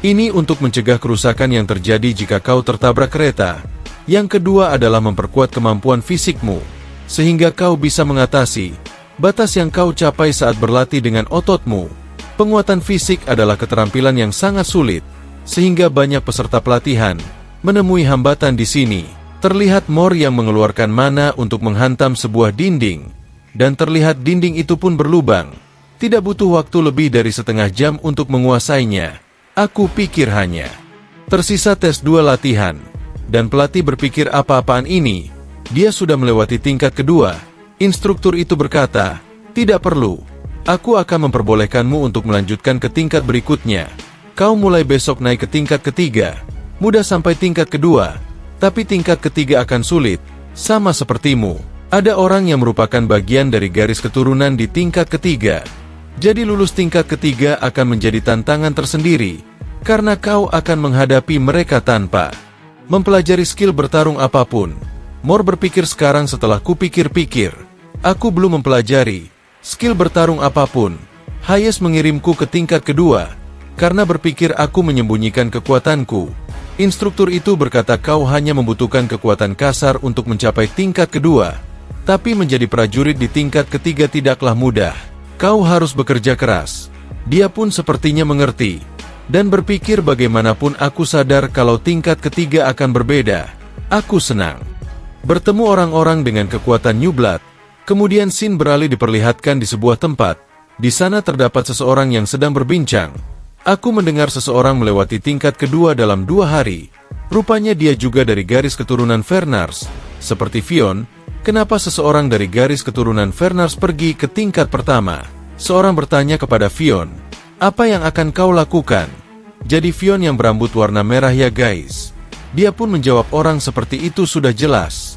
Ini untuk mencegah kerusakan yang terjadi jika kau tertabrak kereta. Yang kedua adalah memperkuat kemampuan fisikmu, sehingga kau bisa mengatasi batas yang kau capai saat berlatih dengan ototmu. Penguatan fisik adalah keterampilan yang sangat sulit, sehingga banyak peserta pelatihan menemui hambatan di sini. Terlihat Mor yang mengeluarkan mana untuk menghantam sebuah dinding, dan terlihat dinding itu pun berlubang. Tidak butuh waktu lebih dari setengah jam untuk menguasainya. Aku pikir hanya tersisa tes 2 latihan, dan pelatih berpikir apa-apaan ini. Dia sudah melewati tingkat kedua. Instruktur itu berkata, tidak perlu. Aku akan memperbolehkanmu untuk melanjutkan ke tingkat berikutnya. Kau mulai besok naik ke tingkat ketiga. Mudah sampai tingkat kedua. Tapi tingkat ketiga akan sulit, sama sepertimu. Ada orang yang merupakan bagian dari garis keturunan di tingkat ketiga. Jadi lulus tingkat ketiga akan menjadi tantangan tersendiri, karena kau akan menghadapi mereka tanpa mempelajari skill bertarung apapun. Mor berpikir sekarang setelah kupikir-pikir. Aku belum mempelajari skill bertarung apapun. Hayes mengirimku ke tingkat kedua, karena berpikir aku menyembunyikan kekuatanku. Instruktur itu berkata kau hanya membutuhkan kekuatan kasar untuk mencapai tingkat kedua. Tapi menjadi prajurit di tingkat ketiga tidaklah mudah. Kau harus bekerja keras. Dia pun sepertinya mengerti. Dan berpikir bagaimanapun aku sadar kalau tingkat ketiga akan berbeda. Aku senang bertemu orang-orang dengan kekuatan New Blood. Kemudian scene beralih diperlihatkan di sebuah tempat. Di sana terdapat seseorang yang sedang berbincang. Aku mendengar seseorang melewati tingkat kedua dalam 2 hari. Rupanya dia juga dari garis keturunan Vernars. Seperti Fion, kenapa seseorang dari garis keturunan Vernars pergi ke tingkat pertama? Seorang bertanya kepada Fion, apa yang akan kau lakukan? Jadi Fion yang berambut warna merah ya guys. Dia pun menjawab orang seperti itu sudah jelas.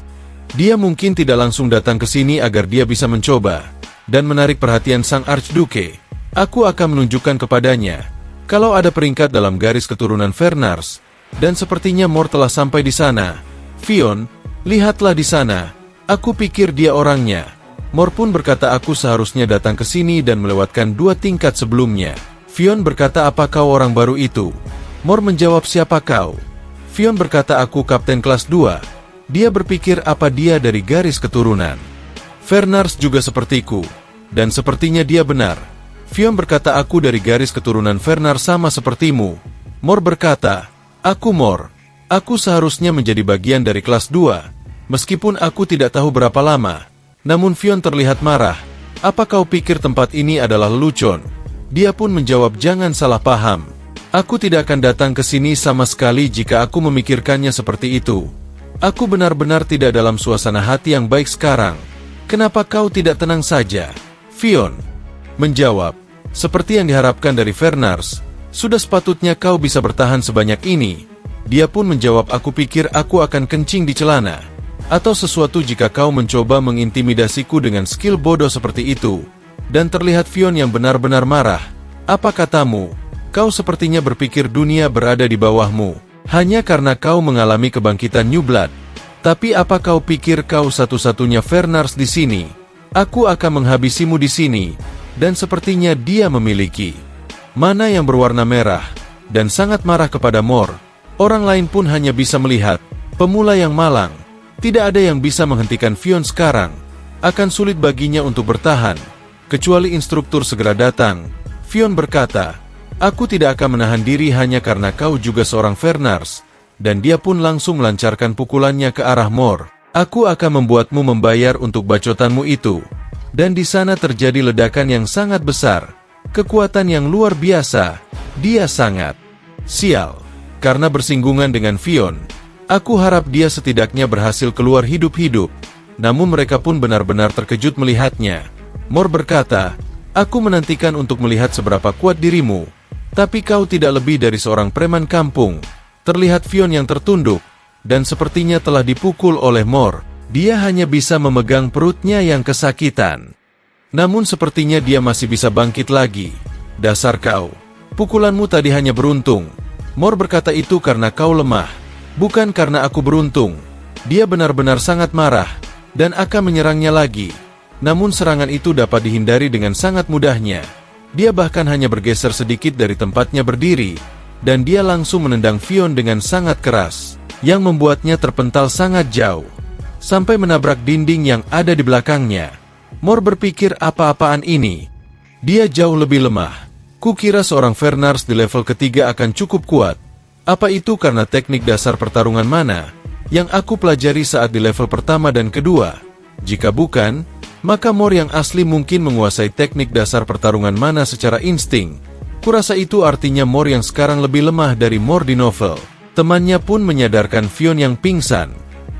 Dia mungkin tidak langsung datang ke sini agar dia bisa mencoba dan menarik perhatian sang Archduke. Aku akan menunjukkan kepadanya kalau ada peringkat dalam garis keturunan Vernars, dan sepertinya Mor telah sampai di sana. Fion, lihatlah di sana. Aku pikir dia orangnya. Mor pun berkata aku seharusnya datang ke sini dan melewatkan 2 tingkat sebelumnya. Fion berkata apa kau orang baru itu? Mor menjawab siapa kau? Fion berkata aku kapten kelas 2. Dia berpikir apa dia dari garis keturunan Vernars juga sepertiku, dan sepertinya dia benar. Fion berkata aku dari garis keturunan Vernars sama sepertimu. Mor berkata, aku Mor. Aku seharusnya menjadi bagian dari kelas 2, meskipun aku tidak tahu berapa lama. Namun Fion terlihat marah. Apa kau pikir tempat ini adalah lelucon? Dia pun menjawab jangan salah paham. Aku tidak akan datang ke sini sama sekali jika aku memikirkannya seperti itu. Aku benar-benar tidak dalam suasana hati yang baik sekarang. Kenapa kau tidak tenang saja? Fion menjawab, seperti yang diharapkan dari Vernars, sudah sepatutnya kau bisa bertahan sebanyak ini. Dia pun menjawab aku pikir aku akan kencing di celana, atau sesuatu jika kau mencoba mengintimidasiku dengan skill bodoh seperti itu. Dan terlihat Fion yang benar-benar marah. Apa katamu? Kau sepertinya berpikir dunia berada di bawahmu, hanya karena kau mengalami kebangkitan New Blood. Tapi apa kau pikir kau satu-satunya Vernars di sini? Aku akan menghabisimu di sini. Dan sepertinya dia memiliki mana yang berwarna merah, dan sangat marah kepada Mor. Orang lain pun hanya bisa melihat pemula yang malang. Tidak ada yang bisa menghentikan Fion sekarang. Akan sulit baginya untuk bertahan, kecuali instruktur segera datang. Fion berkata, aku tidak akan menahan diri hanya karena kau juga seorang Vernars. dan dia pun langsung melancarkan pukulannya ke arah Mor. Aku akan membuatmu membayar untuk bacotanmu itu. Dan di sana terjadi ledakan yang sangat besar. Kekuatan yang luar biasa. Dia sangat sial. Karena bersinggungan dengan Fion, aku harap dia setidaknya berhasil keluar hidup-hidup. Namun mereka pun benar-benar terkejut melihatnya. Mor berkata, aku menantikan untuk melihat seberapa kuat dirimu. Tapi kau tidak lebih dari seorang preman kampung. Terlihat Fion yang tertunduk, dan sepertinya telah dipukul oleh Mor. Dia hanya bisa memegang perutnya yang kesakitan. Namun sepertinya dia masih bisa bangkit lagi. Dasar kau. Pukulanmu tadi hanya beruntung. Mor berkata itu karena kau lemah. Bukan karena aku beruntung. Dia benar-benar sangat marah, dan akan menyerangnya lagi. Namun serangan itu dapat dihindari dengan sangat mudahnya. Dia bahkan hanya bergeser sedikit dari tempatnya berdiri, dan dia langsung menendang Fion dengan sangat keras, yang membuatnya terpental sangat jauh, sampai menabrak dinding yang ada di belakangnya. Mor berpikir apa-apaan ini? Dia jauh lebih lemah. Kukira seorang Vernars di level ketiga akan cukup kuat. Apa itu karena teknik dasar pertarungan mana yang aku pelajari saat di level pertama dan kedua? Jika bukan, maka Mor yang asli mungkin menguasai teknik dasar pertarungan mana secara insting. Kurasa itu artinya Mor yang sekarang lebih lemah dari Mor di novel. Temannya pun menyadarkan Fion yang pingsan.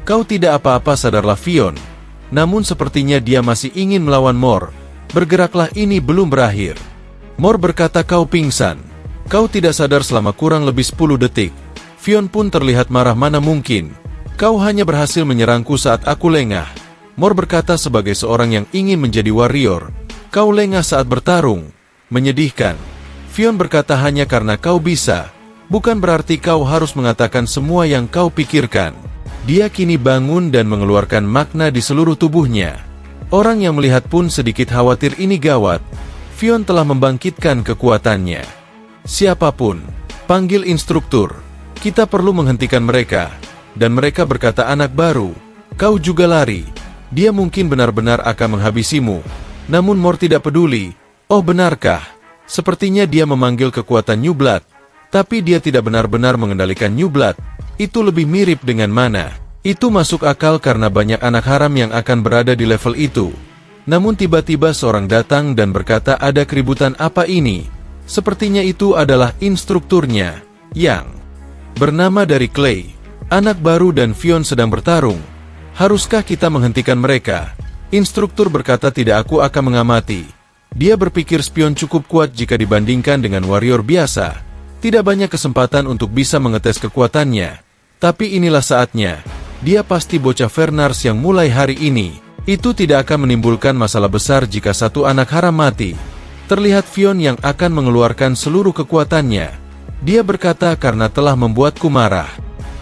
Kau tidak apa-apa, sadarlah Fion. Namun sepertinya dia masih ingin melawan Mor. Bergeraklah, ini belum berakhir. Mor berkata, kau pingsan. Kau tidak sadar selama kurang lebih 10 detik. Fion pun terlihat marah, mana mungkin. Kau hanya berhasil menyerangku saat aku lengah. Mor berkata sebagai seorang yang ingin menjadi warrior. Kau lengah saat bertarung. Menyedihkan. Fion berkata hanya karena kau bisa. Bukan berarti kau harus mengatakan semua yang kau pikirkan. Dia kini bangun dan mengeluarkan makna di seluruh tubuhnya. Orang yang melihat pun sedikit khawatir, ini gawat. Fion telah membangkitkan kekuatannya. Siapapun, panggil instruktur. Kita perlu menghentikan mereka. Dan mereka berkata, anak baru, kau juga lari. Dia mungkin benar-benar akan menghabisimu. Namun Mor tidak peduli. Oh, benarkah? Sepertinya dia memanggil kekuatan New Blood. Tapi dia tidak benar-benar mengendalikan New Blood. Itu lebih mirip dengan mana? Itu masuk akal karena banyak anak haram yang akan berada di level itu. Namun tiba-tiba seorang datang dan berkata, ada keributan apa ini? Sepertinya itu adalah instrukturnya, yang bernama dari Clay. Anak baru dan Fion sedang bertarung. Haruskah kita menghentikan mereka? Instruktur berkata, tidak, aku akan mengamati. Dia berpikir spion cukup kuat jika dibandingkan dengan warrior biasa. Tidak banyak kesempatan untuk bisa mengetes kekuatannya. Tapi inilah saatnya. Dia pasti bocah Vernars yang mulai hari ini. Itu tidak akan menimbulkan masalah besar jika satu anak haram mati. Terlihat Fion yang akan mengeluarkan seluruh kekuatannya. Dia berkata, karena telah membuatku marah.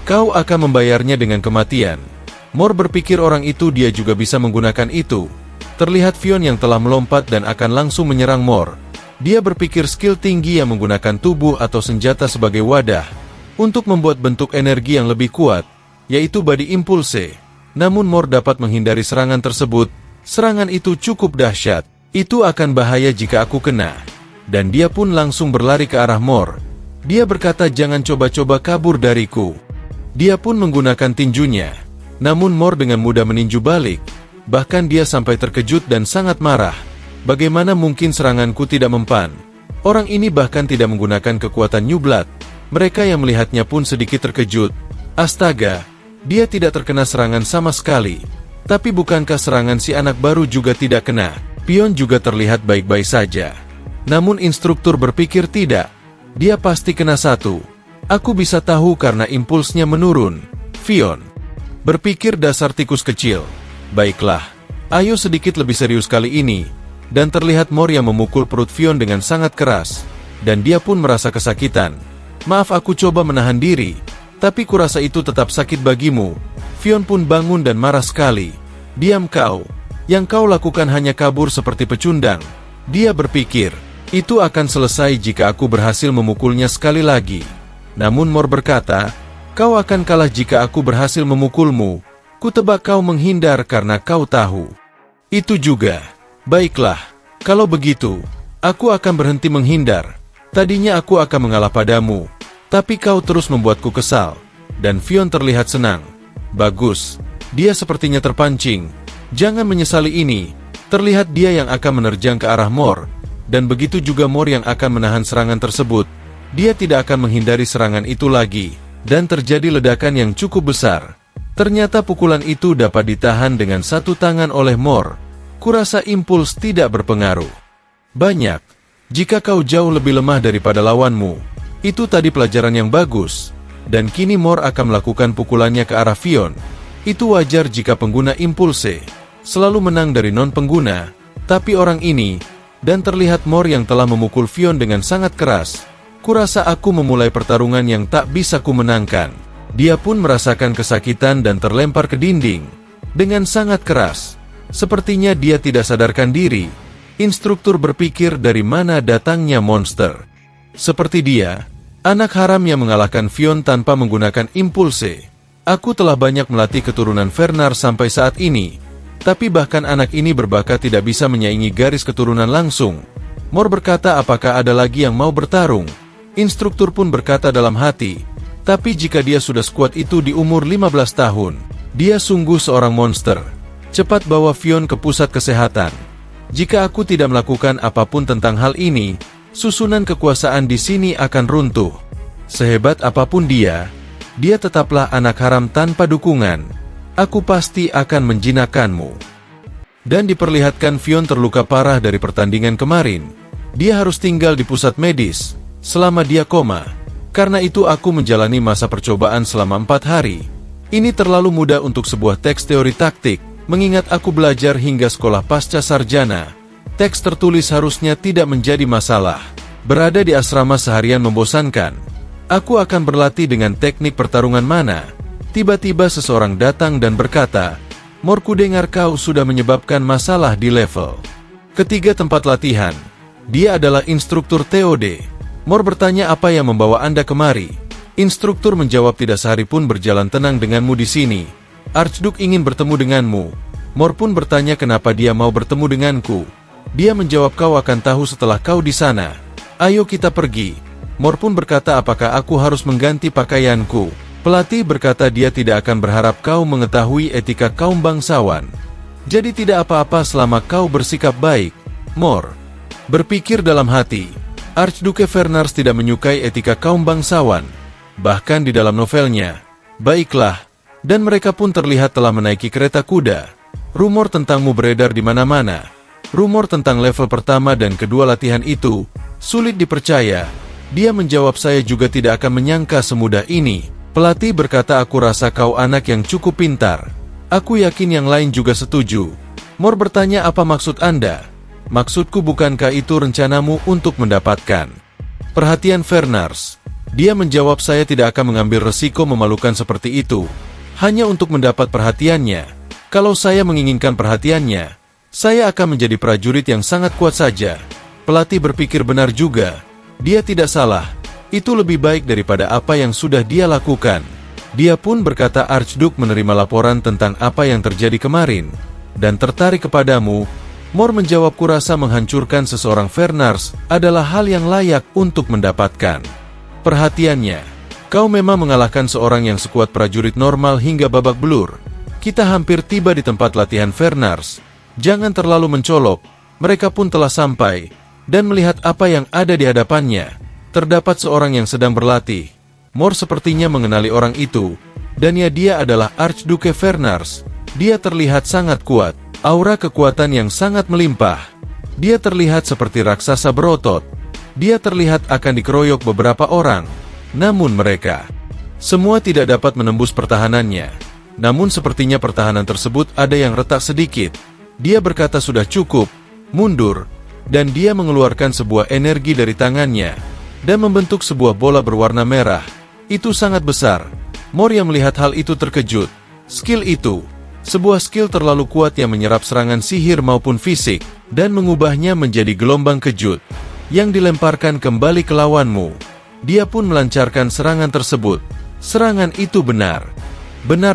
Kau akan membayarnya dengan kematian. Mor berpikir orang itu dia juga bisa menggunakan itu. Terlihat Fion yang telah melompat dan akan langsung menyerang Mor. Dia berpikir skill tinggi yang menggunakan tubuh atau senjata sebagai wadah untuk membuat bentuk energi yang lebih kuat, yaitu Body Impulse. Namun Mor dapat menghindari serangan tersebut. Serangan itu cukup dahsyat. Itu akan bahaya jika aku kena. Dan dia pun langsung berlari ke arah Mor. Dia berkata, jangan coba-coba kabur dariku. Dia pun menggunakan tinjunya. Namun Mor dengan mudah meninju balik. Bahkan dia sampai terkejut dan sangat marah. Bagaimana mungkin seranganku tidak mempan? Orang ini bahkan tidak menggunakan kekuatan New Blood. Mereka yang melihatnya pun sedikit terkejut. Astaga, dia tidak terkena serangan sama sekali. Tapi bukankah serangan si anak baru juga tidak kena? Pion juga terlihat baik-baik saja. Namun instruktur berpikir tidak. Dia pasti kena satu. Aku bisa tahu karena impulsnya menurun. Fion berpikir, dasar tikus kecil. Baiklah, ayo sedikit lebih serius kali ini. Dan terlihat Mor yang memukul perut Fion dengan sangat keras. Dan dia pun merasa kesakitan. Maaf, aku coba menahan diri. Tapi kurasa itu tetap sakit bagimu. Fion pun bangun dan marah sekali. Diam kau. Yang kau lakukan hanya kabur seperti pecundang. Dia berpikir, itu akan selesai jika aku berhasil memukulnya sekali lagi. Namun Mor berkata, kau akan kalah jika aku berhasil memukulmu. Kutebak kau menghindar karena kau tahu. Itu juga. Baiklah, kalau begitu, aku akan berhenti menghindar. Tadinya aku akan mengalah padamu, tapi kau terus membuatku kesal. dan Fion terlihat senang. Bagus, dia sepertinya terpancing. Jangan menyesali ini. Terlihat dia yang akan menerjang ke arah Mor, dan begitu juga Mor yang akan menahan serangan tersebut. Dia tidak akan menghindari serangan itu lagi, dan terjadi ledakan yang cukup besar. Ternyata pukulan itu dapat ditahan dengan satu tangan oleh Mor. Kurasa impuls tidak berpengaruh banyak. Jika kau jauh lebih lemah daripada lawanmu, itu tadi pelajaran yang bagus. Dan kini Mor akan melakukan pukulannya ke arah Fion. Itu wajar jika pengguna impulse selalu menang dari non-pengguna. Tapi orang ini, dan terlihat Mor yang telah memukul Fion dengan sangat keras. Kurasa aku memulai pertarungan yang tak bisa ku menangkan. Dia pun merasakan kesakitan dan terlempar ke dinding dengan sangat keras. Sepertinya dia tidak sadarkan diri. Instruktur berpikir dari mana datangnya monster. Seperti dia, anak haram yang mengalahkan Fion tanpa menggunakan impulse. Aku telah banyak melatih keturunan Fernar sampai saat ini. Tapi bahkan anak ini berbakat tidak bisa menyaingi garis keturunan langsung. Mor berkata apakah ada lagi yang mau bertarung. Instruktur pun berkata dalam hati, tapi jika dia sudah sekuat itu di umur 15 tahun, dia sungguh seorang monster. Cepat bawa Fion ke pusat kesehatan. Jika aku tidak melakukan apapun tentang hal ini, susunan kekuasaan di sini akan runtuh. Sehebat apapun dia tetaplah anak haram tanpa dukungan. Aku pasti akan menjinakkanmu. Dan diperlihatkan Fion terluka parah dari pertandingan kemarin. Dia harus tinggal di pusat medis selama dia koma. Karena itu aku menjalani masa percobaan selama 4 hari. Ini terlalu mudah untuk sebuah teks teori taktik, mengingat aku belajar hingga sekolah pasca sarjana. Teks tertulis harusnya tidak menjadi masalah. Berada di asrama seharian membosankan. Aku akan berlatih dengan teknik pertarungan mana. Tiba-tiba seseorang datang dan berkata, Mor, ku dengar kau sudah menyebabkan masalah di level ketiga tempat latihan. Dia adalah instruktur TOD. Mor bertanya apa yang membawa Anda kemari. Instruktur menjawab tidak sehari pun berjalan tenang denganmu di sini. Archduke ingin bertemu denganmu. Mor pun bertanya kenapa dia mau bertemu denganku. Dia menjawab kau akan tahu setelah kau di sana. Ayo kita pergi. Mor pun berkata apakah aku harus mengganti pakaianku. Pelatih berkata dia tidak akan berharap kau mengetahui etika kaum bangsawan. Jadi tidak apa-apa selama kau bersikap baik. Mor berpikir dalam hati. Archduke Fernars tidak menyukai etika kaum bangsawan. Bahkan di dalam novelnya. Baiklah. Dan mereka pun terlihat telah menaiki kereta kuda. Rumor tentangmu beredar di mana-mana. Rumor tentang level pertama dan kedua latihan itu sulit dipercaya. Dia menjawab saya juga tidak akan menyangka semudah ini. Pelatih berkata aku rasa kau anak yang cukup pintar. Aku yakin yang lain juga setuju. Mor bertanya apa maksud Anda? Maksudku bukankah itu rencanamu untuk mendapatkan perhatian Fernars? Dia menjawab saya tidak akan mengambil resiko memalukan seperti itu. Hanya untuk mendapat perhatiannya. Kalau saya menginginkan perhatiannya, saya akan menjadi prajurit yang sangat kuat saja. Pelatih berpikir benar juga. Dia tidak salah. Itu lebih baik daripada apa yang sudah dia lakukan. Dia pun berkata Archduke menerima laporan tentang apa yang terjadi kemarin dan tertarik kepadamu. Mor menjawab kurasa menghancurkan seseorang Fernars adalah hal yang layak untuk mendapatkan perhatiannya. Kau memang mengalahkan seorang yang sekuat prajurit normal hingga babak belur. Kita hampir tiba di tempat latihan Fernars. Jangan terlalu mencolok. Mereka pun telah sampai dan melihat apa yang ada di hadapannya. Terdapat seorang yang sedang berlatih. Mor sepertinya mengenali orang itu. Dan dia adalah Archduke Fernars. Dia terlihat sangat kuat. Aura kekuatan yang sangat melimpah. Dia terlihat seperti raksasa berotot. Dia terlihat akan dikeroyok beberapa orang. Namun mereka semua tidak dapat menembus pertahanannya. Namun sepertinya pertahanan tersebut ada yang retak sedikit. Dia berkata sudah cukup, mundur, dan dia mengeluarkan sebuah energi dari tangannya dan membentuk sebuah bola berwarna merah. Itu sangat besar. Mor yang melihat hal itu terkejut. Skill itu sebuah skill terlalu kuat yang menyerap serangan sihir maupun fisik, dan mengubahnya menjadi gelombang kejut, yang dilemparkan kembali ke lawanmu. Dia pun melancarkan serangan tersebut. Serangan itu benar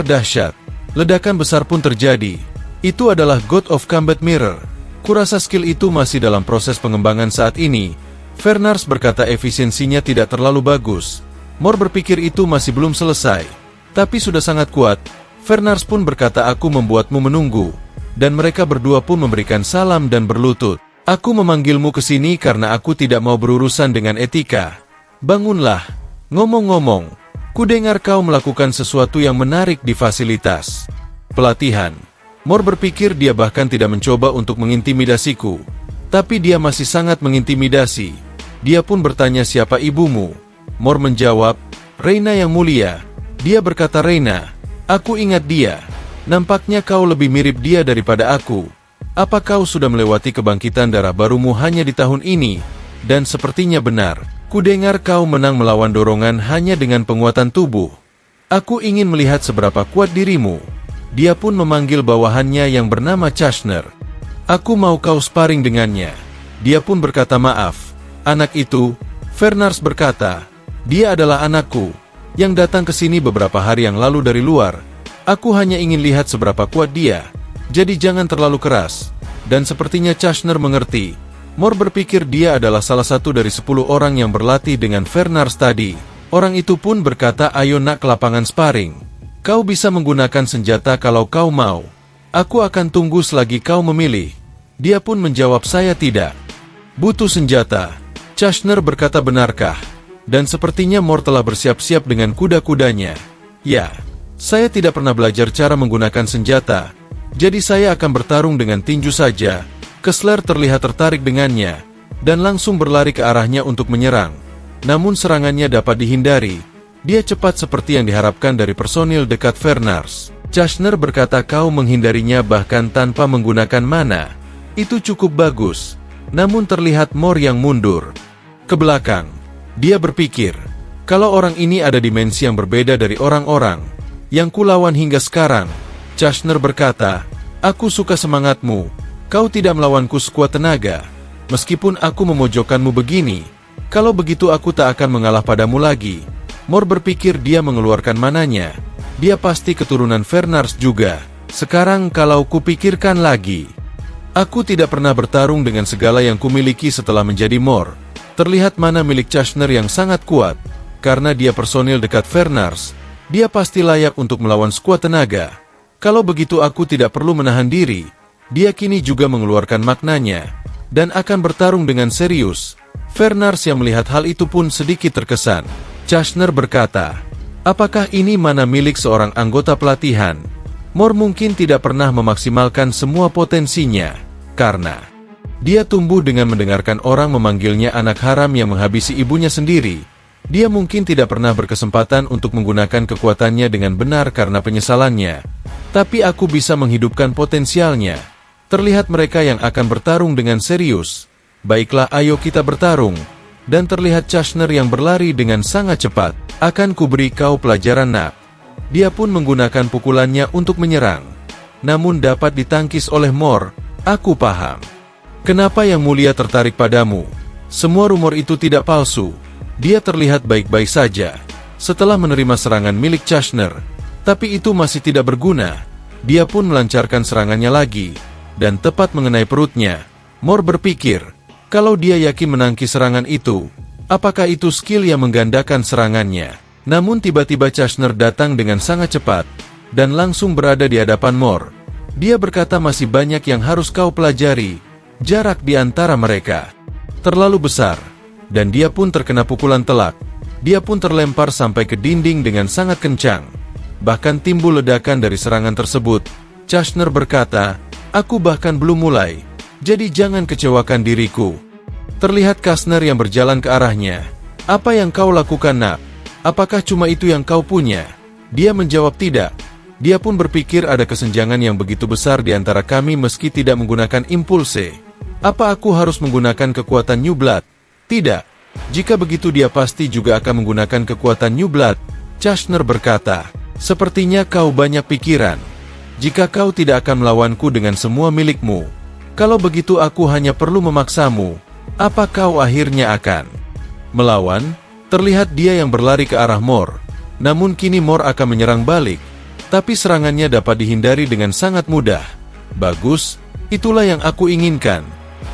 dahsyat. Ledakan besar pun terjadi. Itu adalah God of Combat Mirror. Kurasa skill itu masih dalam proses pengembangan saat ini. Fernars berkata efisiensinya tidak terlalu bagus. Mor berpikir itu masih belum selesai. Tapi sudah sangat kuat. Fernars pun berkata, aku membuatmu menunggu. Dan mereka berdua pun memberikan salam dan berlutut. Aku memanggilmu ke sini karena aku tidak mau berurusan dengan etika. Bangunlah. Ngomong-ngomong, ku dengar kau melakukan sesuatu yang menarik di fasilitas pelatihan. Mor berpikir dia bahkan tidak mencoba untuk mengintimidasiku. Tapi dia masih sangat mengintimidasi. Dia pun bertanya, siapa ibumu? Mor menjawab, Reina yang mulia. Dia berkata, Reina, aku ingat dia. Nampaknya kau lebih mirip dia daripada aku. Apa kau sudah melewati kebangkitan darah barumu hanya di tahun ini? Dan sepertinya benar. Ku dengar kau menang melawan dorongan hanya dengan penguatan tubuh. Aku ingin melihat seberapa kuat dirimu. Dia pun memanggil bawahannya yang bernama Chashner. Aku mau kau sparring dengannya. Dia pun berkata, maaf. Anak itu, Fernars berkata, dia adalah anakku, yang datang ke sini beberapa hari yang lalu dari luar. Aku hanya ingin lihat seberapa kuat dia. Jadi jangan terlalu keras. Dan sepertinya Chashner mengerti. Mor berpikir dia adalah salah satu dari 10 orang yang berlatih dengan Fernars tadi. Orang itu pun berkata, ayo nak ke lapangan sparring. Kau bisa menggunakan senjata kalau kau mau. Aku akan tunggu selagi kau memilih. Dia pun menjawab, saya tidak butuh senjata. Chashner berkata, benarkah? Dan sepertinya Mor telah bersiap-siap dengan kuda-kudanya. Ya, saya tidak pernah belajar cara menggunakan senjata. Jadi saya akan bertarung dengan tinju saja. Kessler terlihat tertarik dengannya, dan langsung berlari ke arahnya untuk menyerang. Namun serangannya dapat dihindari. Dia cepat seperti yang diharapkan dari personil dekat Fernars. Chashner berkata, kau menghindarinya bahkan tanpa menggunakan mana. Itu cukup bagus. Namun terlihat Mor yang mundur ke belakang. Dia berpikir, kalau orang ini ada dimensi yang berbeda dari orang-orang yang kulawan hingga sekarang. Chashner berkata, aku suka semangatmu. Kau tidak melawanku sekuat tenaga. Meskipun aku memojokkanmu begini, kalau begitu aku tak akan mengalah padamu lagi. Mor berpikir dia mengeluarkan mananya. Dia pasti keturunan Fernars juga. Sekarang kalau kupikirkan lagi, aku tidak pernah bertarung dengan segala yang kumiliki setelah menjadi Mor. Terlihat mana milik Chashner yang sangat kuat. Karena dia personil dekat Fernars, dia pasti layak untuk melawan sekuat tenaga. Kalau begitu aku tidak perlu menahan diri. Dia kini juga mengeluarkan maknanya dan akan bertarung dengan serius. Fernars yang melihat hal itu pun sedikit terkesan. Chashner berkata, apakah ini mana milik seorang anggota pelatihan? Mor mungkin tidak pernah memaksimalkan semua potensinya, karena dia tumbuh dengan mendengarkan orang memanggilnya anak haram yang menghabisi ibunya sendiri. Dia mungkin tidak pernah berkesempatan untuk menggunakan kekuatannya dengan benar karena penyesalannya. Tapi aku bisa menghidupkan potensialnya. Terlihat mereka yang akan bertarung dengan serius. Baiklah, ayo kita bertarung. Dan terlihat Chashner yang berlari dengan sangat cepat. Akan kuberi kau pelajaran nak. Dia pun menggunakan pukulannya untuk menyerang. Namun dapat ditangkis oleh Mor. Aku paham kenapa Yang Mulia tertarik padamu. Semua rumor itu tidak palsu. Dia terlihat baik-baik saja setelah menerima serangan milik Chashner. Tapi itu masih tidak berguna. Dia pun melancarkan serangannya lagi dan tepat mengenai perutnya. Mor berpikir, kalau dia yakin menangkis serangan itu, apakah itu skill yang menggandakan serangannya? Namun tiba-tiba Chashner datang dengan sangat cepat dan langsung berada di hadapan Mor. Dia berkata, masih banyak yang harus kau pelajari. Jarak di antara mereka terlalu besar. Dan dia pun terkena pukulan telak. Dia pun terlempar sampai ke dinding dengan sangat kencang. Bahkan timbul ledakan dari serangan tersebut. Chashner berkata, aku bahkan belum mulai. Jadi jangan kecewakan diriku. Terlihat Kastner yang berjalan ke arahnya. Apa yang kau lakukan nak? Apakah cuma itu yang kau punya? Dia menjawab tidak. Dia pun berpikir ada kesenjangan yang begitu besar di antara kami meski tidak menggunakan impulse. Apa aku harus menggunakan kekuatan New Blood? Tidak. Jika begitu dia pasti juga akan menggunakan kekuatan New Blood. Chashner berkata, sepertinya kau banyak pikiran. Jika kau tidak akan melawanku dengan semua milikmu, kalau begitu aku hanya perlu memaksamu. Apa kau akhirnya akan melawan? Terlihat dia yang berlari ke arah Mor. Namun kini Mor akan menyerang balik. Tapi serangannya dapat dihindari dengan sangat mudah. Bagus, itulah yang aku inginkan.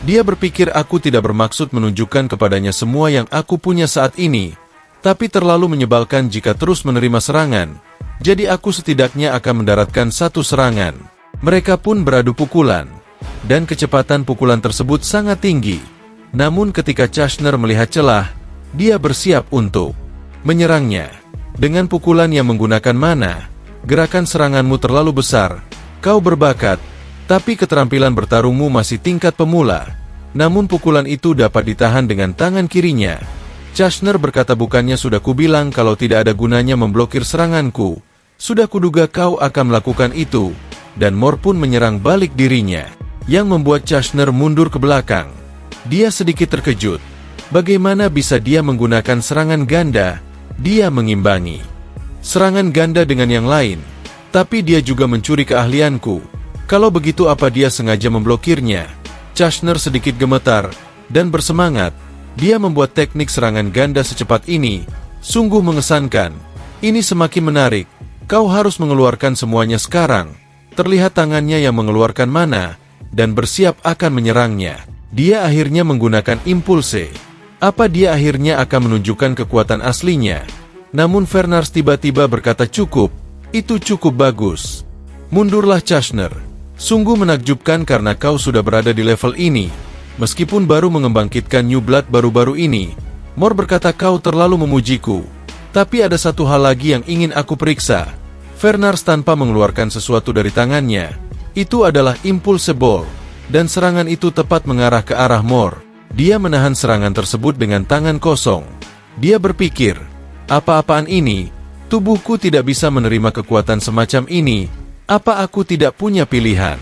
Dia berpikir aku tidak bermaksud menunjukkan kepadanya semua yang aku punya saat ini. Tapi terlalu menyebalkan jika terus menerima serangan. Jadi aku setidaknya akan mendaratkan satu serangan. Mereka pun beradu pukulan, dan kecepatan pukulan tersebut sangat tinggi. Namun ketika Chashner melihat celah, dia bersiap untuk menyerangnya. Dengan pukulan yang menggunakan mana, gerakan seranganmu terlalu besar. Kau berbakat, tapi keterampilan bertarungmu masih tingkat pemula. Namun pukulan itu dapat ditahan dengan tangan kirinya. Chashner berkata, bukannya sudah kubilang kalau tidak ada gunanya memblokir seranganku. Sudah kuduga kau akan melakukan itu. Dan Mor pun menyerang balik dirinya, yang membuat Chashner mundur ke belakang. Dia sedikit terkejut. Bagaimana bisa dia menggunakan serangan ganda? Dia mengimbangi serangan ganda dengan yang lain. Tapi dia juga mencuri keahlianku. Kalau begitu apa dia sengaja memblokirnya? Chashner sedikit gemetar dan bersemangat. Dia membuat teknik serangan ganda secepat ini. Sungguh mengesankan. Ini semakin menarik. Kau harus mengeluarkan semuanya sekarang. Terlihat tangannya yang mengeluarkan mana, dan bersiap akan menyerangnya. Dia akhirnya menggunakan impulse. Apa dia akhirnya akan menunjukkan kekuatan aslinya? Namun Fernars tiba-tiba berkata, cukup, itu cukup bagus. Mundurlah Chashner. Sungguh menakjubkan karena kau sudah berada di level ini. Meskipun baru mengembangkitkan New Blood baru-baru ini, Mor berkata kau terlalu memujiku. Tapi ada satu hal lagi yang ingin aku periksa. Fernars tanpa mengeluarkan sesuatu dari tangannya. Itu adalah impulse ball, dan serangan itu tepat mengarah ke arah Mor. Dia menahan serangan tersebut dengan tangan kosong. Dia berpikir, apa-apaan ini? Tubuhku tidak bisa menerima kekuatan semacam ini. Apa aku tidak punya pilihan?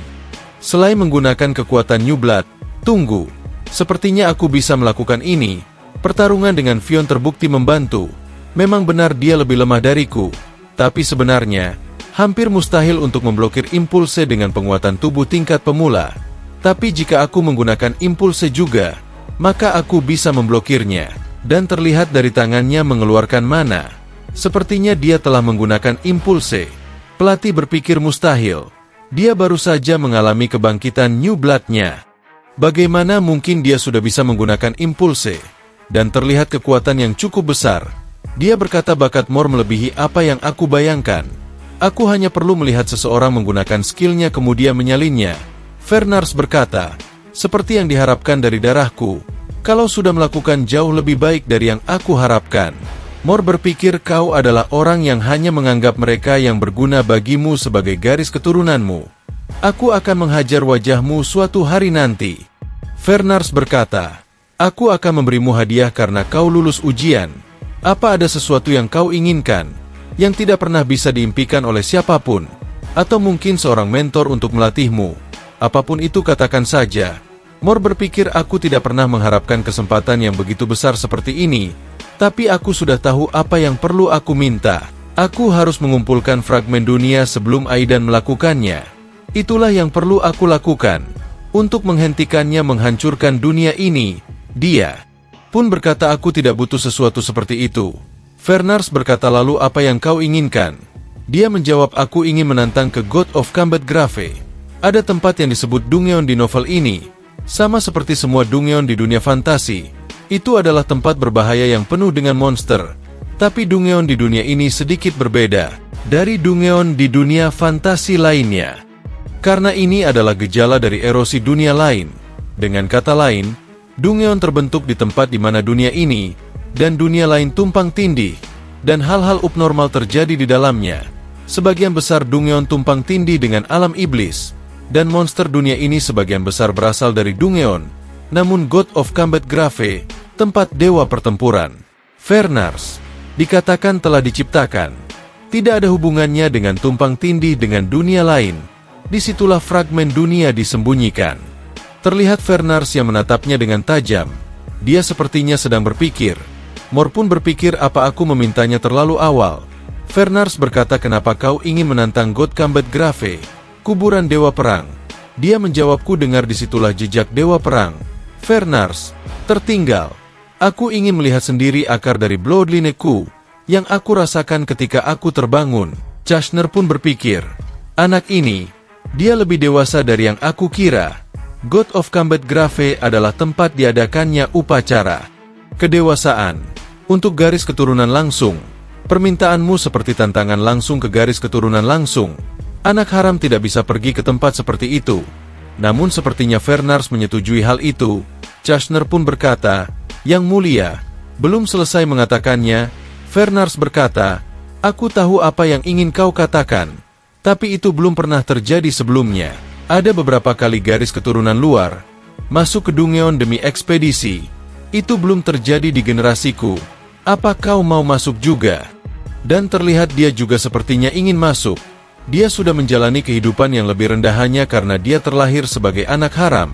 Selain menggunakan kekuatan New Blood, tunggu. Sepertinya aku bisa melakukan ini. Pertarungan dengan Fion terbukti membantu. Memang benar dia lebih lemah dariku. Tapi sebenarnya, hampir mustahil untuk memblokir impulse dengan penguatan tubuh tingkat pemula. Tapi jika aku menggunakan impulse juga, maka aku bisa memblokirnya. Dan terlihat dari tangannya mengeluarkan mana. Sepertinya dia telah menggunakan impulse. Pelatih berpikir mustahil. Dia baru saja mengalami kebangkitan New Blood-nya. Bagaimana mungkin dia sudah bisa menggunakan impulse? Dan terlihat kekuatan yang cukup besar. Dia berkata bakat Mor melebihi apa yang aku bayangkan. Aku hanya perlu melihat seseorang menggunakan skillnya kemudian menyalinnya. Fernars berkata, seperti yang diharapkan dari darahku. Kalau sudah melakukan jauh lebih baik dari yang aku harapkan. Mor berpikir kau adalah orang yang hanya menganggap mereka yang berguna bagimu sebagai garis keturunanmu. Aku akan menghajar wajahmu suatu hari nanti. Fernars berkata, aku akan memberimu hadiah karena kau lulus ujian. Apa ada sesuatu yang kau inginkan, yang tidak pernah bisa diimpikan oleh siapapun, atau mungkin seorang mentor untuk melatihmu? Apapun itu katakan saja. Mor berpikir aku tidak pernah mengharapkan kesempatan yang begitu besar seperti ini, tapi aku sudah tahu apa yang perlu aku minta. Aku harus mengumpulkan fragmen dunia sebelum Aidan melakukannya. Itulah yang perlu aku lakukan, untuk menghentikannya menghancurkan dunia ini. Dia pun berkata aku tidak butuh sesuatu seperti itu. Fernars berkata lalu apa yang kau inginkan? Dia menjawab aku ingin menantang ke God of Combat Grave. Ada tempat yang disebut Dungeon di novel ini. Sama seperti semua Dungeon di dunia fantasi. Itu adalah tempat berbahaya yang penuh dengan monster. Tapi Dungeon di dunia ini sedikit berbeda dari Dungeon di dunia fantasi lainnya. Karena ini adalah gejala dari erosi dunia lain. Dengan kata lain, Dungeon terbentuk di tempat di mana dunia ini dan dunia lain tumpang tindih, dan hal-hal abnormal terjadi di dalamnya. Sebagian besar Dungeon tumpang tindih dengan alam iblis, dan monster dunia ini sebagian besar berasal dari Dungeon. Namun God of Combat Grave, tempat dewa pertempuran, Fernars, dikatakan telah diciptakan. Tidak ada hubungannya dengan tumpang tindih dengan dunia lain. Disitulah fragmen dunia disembunyikan. Terlihat Fernars yang menatapnya dengan tajam. Dia sepertinya sedang berpikir. Mor pun berpikir apa aku memintanya terlalu awal. Fernars berkata kenapa kau ingin menantang God Combat Grave, kuburan dewa perang. Dia menjawabku dengar disitulah jejak dewa perang. Fernars, tertinggal. Aku ingin melihat sendiri akar dari bloodline-ku yang aku rasakan ketika aku terbangun. Chashner pun berpikir, anak ini, dia lebih dewasa dari yang aku kira. God of Combat Grave adalah tempat diadakannya upacara kedewasaan untuk garis keturunan langsung. Permintaanmu seperti tantangan langsung ke garis keturunan langsung. Anak haram tidak bisa pergi ke tempat seperti itu. Namun sepertinya Fernars menyetujui hal itu. Chashner pun berkata, Yang Mulia. Belum selesai mengatakannya, Fernars berkata, Aku tahu apa yang ingin kau katakan. Tapi itu belum pernah terjadi sebelumnya. Ada beberapa kali garis keturunan luar masuk ke Dungeon demi ekspedisi. Itu belum terjadi di generasiku. Apa kau mau masuk juga? Dan terlihat dia juga sepertinya ingin masuk. Dia sudah menjalani kehidupan yang lebih rendah hanya karena dia terlahir sebagai anak haram.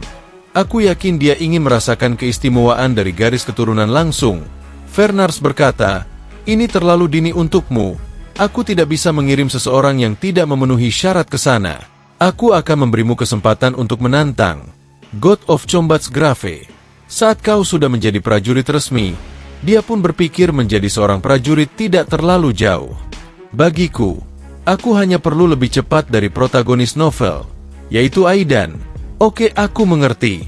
Aku yakin dia ingin merasakan keistimewaan dari garis keturunan langsung. Fernars berkata, Ini terlalu dini untukmu. Aku tidak bisa mengirim seseorang yang tidak memenuhi syarat ke sana. Aku akan memberimu kesempatan untuk menantang God of Combat's Grave. Saat kau sudah menjadi prajurit resmi, dia pun berpikir menjadi seorang prajurit tidak terlalu jauh. Bagiku, aku hanya perlu lebih cepat dari protagonis novel, yaitu Aidan. Oke, aku mengerti.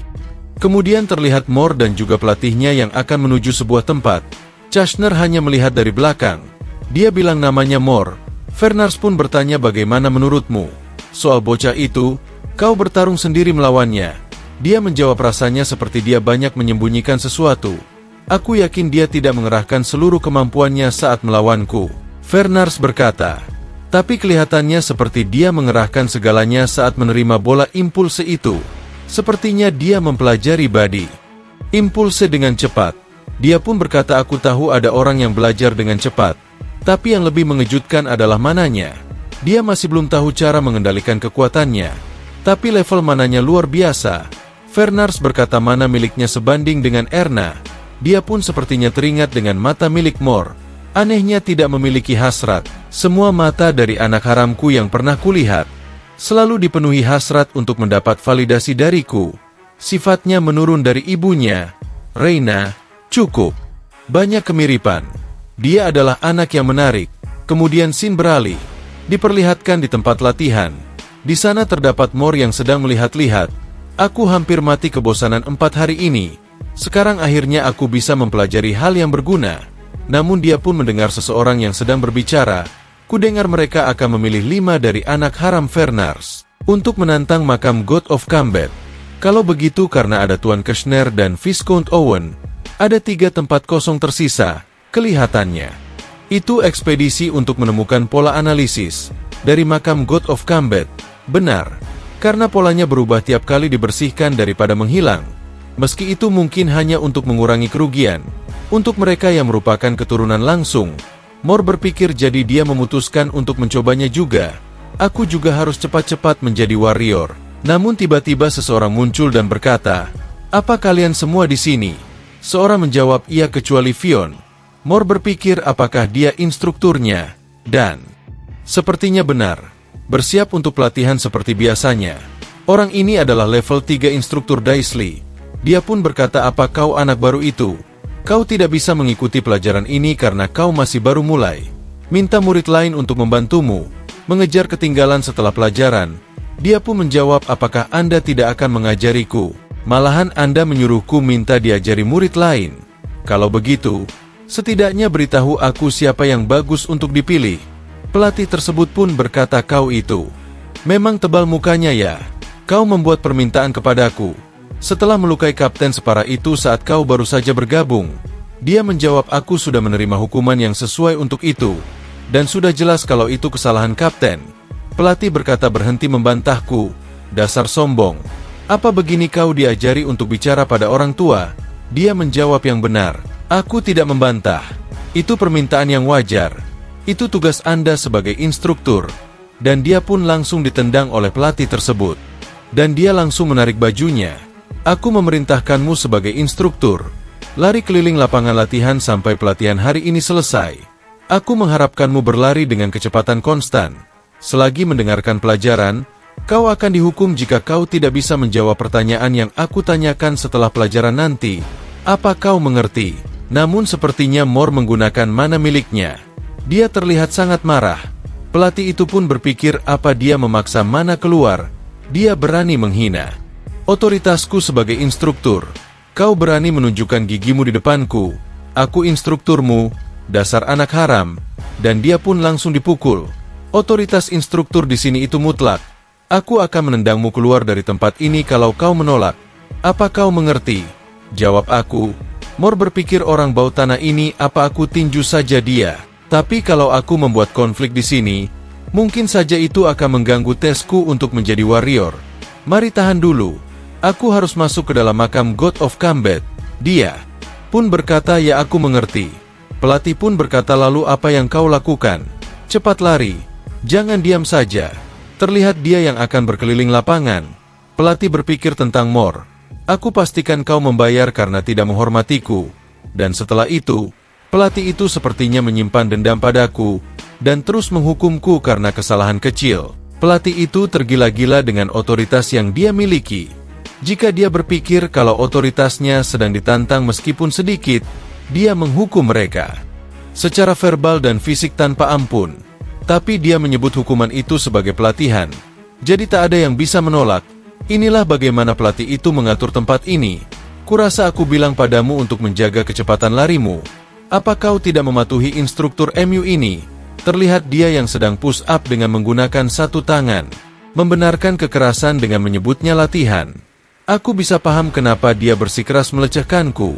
Kemudian terlihat Mor dan juga pelatihnya yang akan menuju sebuah tempat. Chashner hanya melihat dari belakang. Dia bilang namanya Mor. Fernars pun bertanya bagaimana menurutmu soal bocah itu, kau bertarung sendiri melawannya. Dia menjawab rasanya seperti dia banyak menyembunyikan sesuatu. Aku yakin dia tidak mengerahkan seluruh kemampuannya saat melawanku. Fernars berkata, tapi kelihatannya seperti dia mengerahkan segalanya saat menerima bola impulse itu. Sepertinya dia mempelajari body impulse dengan cepat. Dia pun berkata aku tahu ada orang yang belajar dengan cepat. Tapi yang lebih mengejutkan adalah mananya. Dia masih belum tahu cara mengendalikan kekuatannya. Tapi level mananya luar biasa. Fernars berkata mana miliknya sebanding dengan Erna. Dia pun sepertinya teringat dengan mata milik Mor. Anehnya tidak memiliki hasrat. Semua mata dari anak haramku yang pernah kulihat selalu dipenuhi hasrat untuk mendapat validasi dariku. Sifatnya menurun dari ibunya, Reina. Cukup banyak kemiripan. Dia adalah anak yang menarik. Kemudian scene beralih. Diperlihatkan di tempat latihan. Di sana terdapat Mor yang sedang melihat-lihat. Aku hampir mati kebosanan 4 hari ini. Sekarang akhirnya aku bisa mempelajari hal yang berguna. Namun dia pun mendengar seseorang yang sedang berbicara. Kudengar mereka akan memilih 5 dari anak haram Fernars untuk menantang makam God of Combat. Kalau begitu karena ada Tuan Kushner dan Viscount Owen, ada 3 tempat kosong tersisa, kelihatannya. Itu ekspedisi untuk menemukan pola analisis dari makam God of Combat. Benar, karena polanya berubah tiap kali dibersihkan daripada menghilang. Meski itu mungkin hanya untuk mengurangi kerugian. Untuk mereka yang merupakan keturunan langsung, Mor berpikir jadi dia memutuskan untuk mencobanya juga. Aku juga harus cepat-cepat menjadi warrior. Namun tiba-tiba seseorang muncul dan berkata, "Apa kalian semua di sini?" Seorang menjawab, "Iya kecuali Fion." Mor berpikir apakah dia instrukturnya, dan sepertinya benar. Bersiap untuk pelatihan seperti biasanya. Orang ini adalah level 3 instruktur Daisley. Dia pun berkata, "Apa kau anak baru itu? Kau tidak bisa mengikuti pelajaran ini karena kau masih baru mulai. Minta murid lain untuk membantumu mengejar ketinggalan setelah pelajaran." Dia pun menjawab, "Apakah Anda tidak akan mengajariku? Malahan Anda menyuruhku minta diajari murid lain. Kalau begitu, setidaknya beritahu aku siapa yang bagus untuk dipilih." Pelatih tersebut pun berkata, "Kau itu memang tebal mukanya ya. Kau membuat permintaan kepadaku setelah melukai kapten separa itu saat kau baru saja bergabung." Dia menjawab, "Aku sudah menerima hukuman yang sesuai untuk itu, dan sudah jelas kalau itu kesalahan kapten." Pelatih berkata, "Berhenti membantahku, dasar sombong. Apa begini kau diajari untuk bicara pada orang tua?" Dia menjawab, "Yang benar, aku tidak membantah. Itu permintaan yang wajar. Itu tugas Anda sebagai instruktur." Dan dia pun langsung ditendang oleh pelatih tersebut. Dan dia langsung menarik bajunya. "Aku memerintahkanmu sebagai instruktur. Lari keliling lapangan latihan sampai pelatihan hari ini selesai. Aku mengharapkanmu berlari dengan kecepatan konstan. Selagi mendengarkan pelajaran, kau akan dihukum jika kau tidak bisa menjawab pertanyaan yang aku tanyakan setelah pelajaran nanti. Apa kau mengerti?" Namun sepertinya Mor menggunakan mana miliknya. Dia terlihat sangat marah. Pelatih itu pun berpikir apa dia memaksa mana keluar. Dia berani menghina otoritasku sebagai instruktur. Kau berani menunjukkan gigimu di depanku. Aku instrukturmu, dasar anak haram. dan dia pun langsung dipukul. Otoritas instruktur di sini itu mutlak. Aku akan menendangmu keluar dari tempat ini kalau kau menolak. Apa kau mengerti? Jawab aku. Mor berpikir orang bau tanah ini apa aku tinju saja dia. Tapi kalau aku membuat konflik di sini, mungkin saja itu akan mengganggu tesku untuk menjadi warrior. Mari tahan dulu. Aku harus masuk ke dalam makam God of Combat. Dia pun berkata, ya aku mengerti. Pelatih pun berkata, lalu apa yang kau lakukan? Cepat lari. Jangan diam saja. Terlihat dia yang akan berkeliling lapangan. Pelatih berpikir tentang Mor. Aku pastikan kau membayar karena tidak menghormatiku. Dan setelah itu, pelatih itu sepertinya menyimpan dendam padaku dan terus menghukumku karena kesalahan kecil. Pelatih itu tergila-gila dengan otoritas yang dia miliki. Jika dia berpikir kalau otoritasnya sedang ditantang meskipun sedikit, dia menghukum mereka secara verbal dan fisik tanpa ampun. Tapi dia menyebut hukuman itu sebagai pelatihan. Jadi tak ada yang bisa menolak. Inilah bagaimana pelatih itu mengatur tempat ini. Kurasa aku bilang padamu untuk menjaga kecepatan larimu. Apa kau tidak mematuhi instruktur MU ini? Terlihat dia yang sedang push up dengan menggunakan satu tangan, membenarkan kekerasan dengan menyebutnya latihan. Aku bisa paham kenapa dia bersikeras melecehkanku,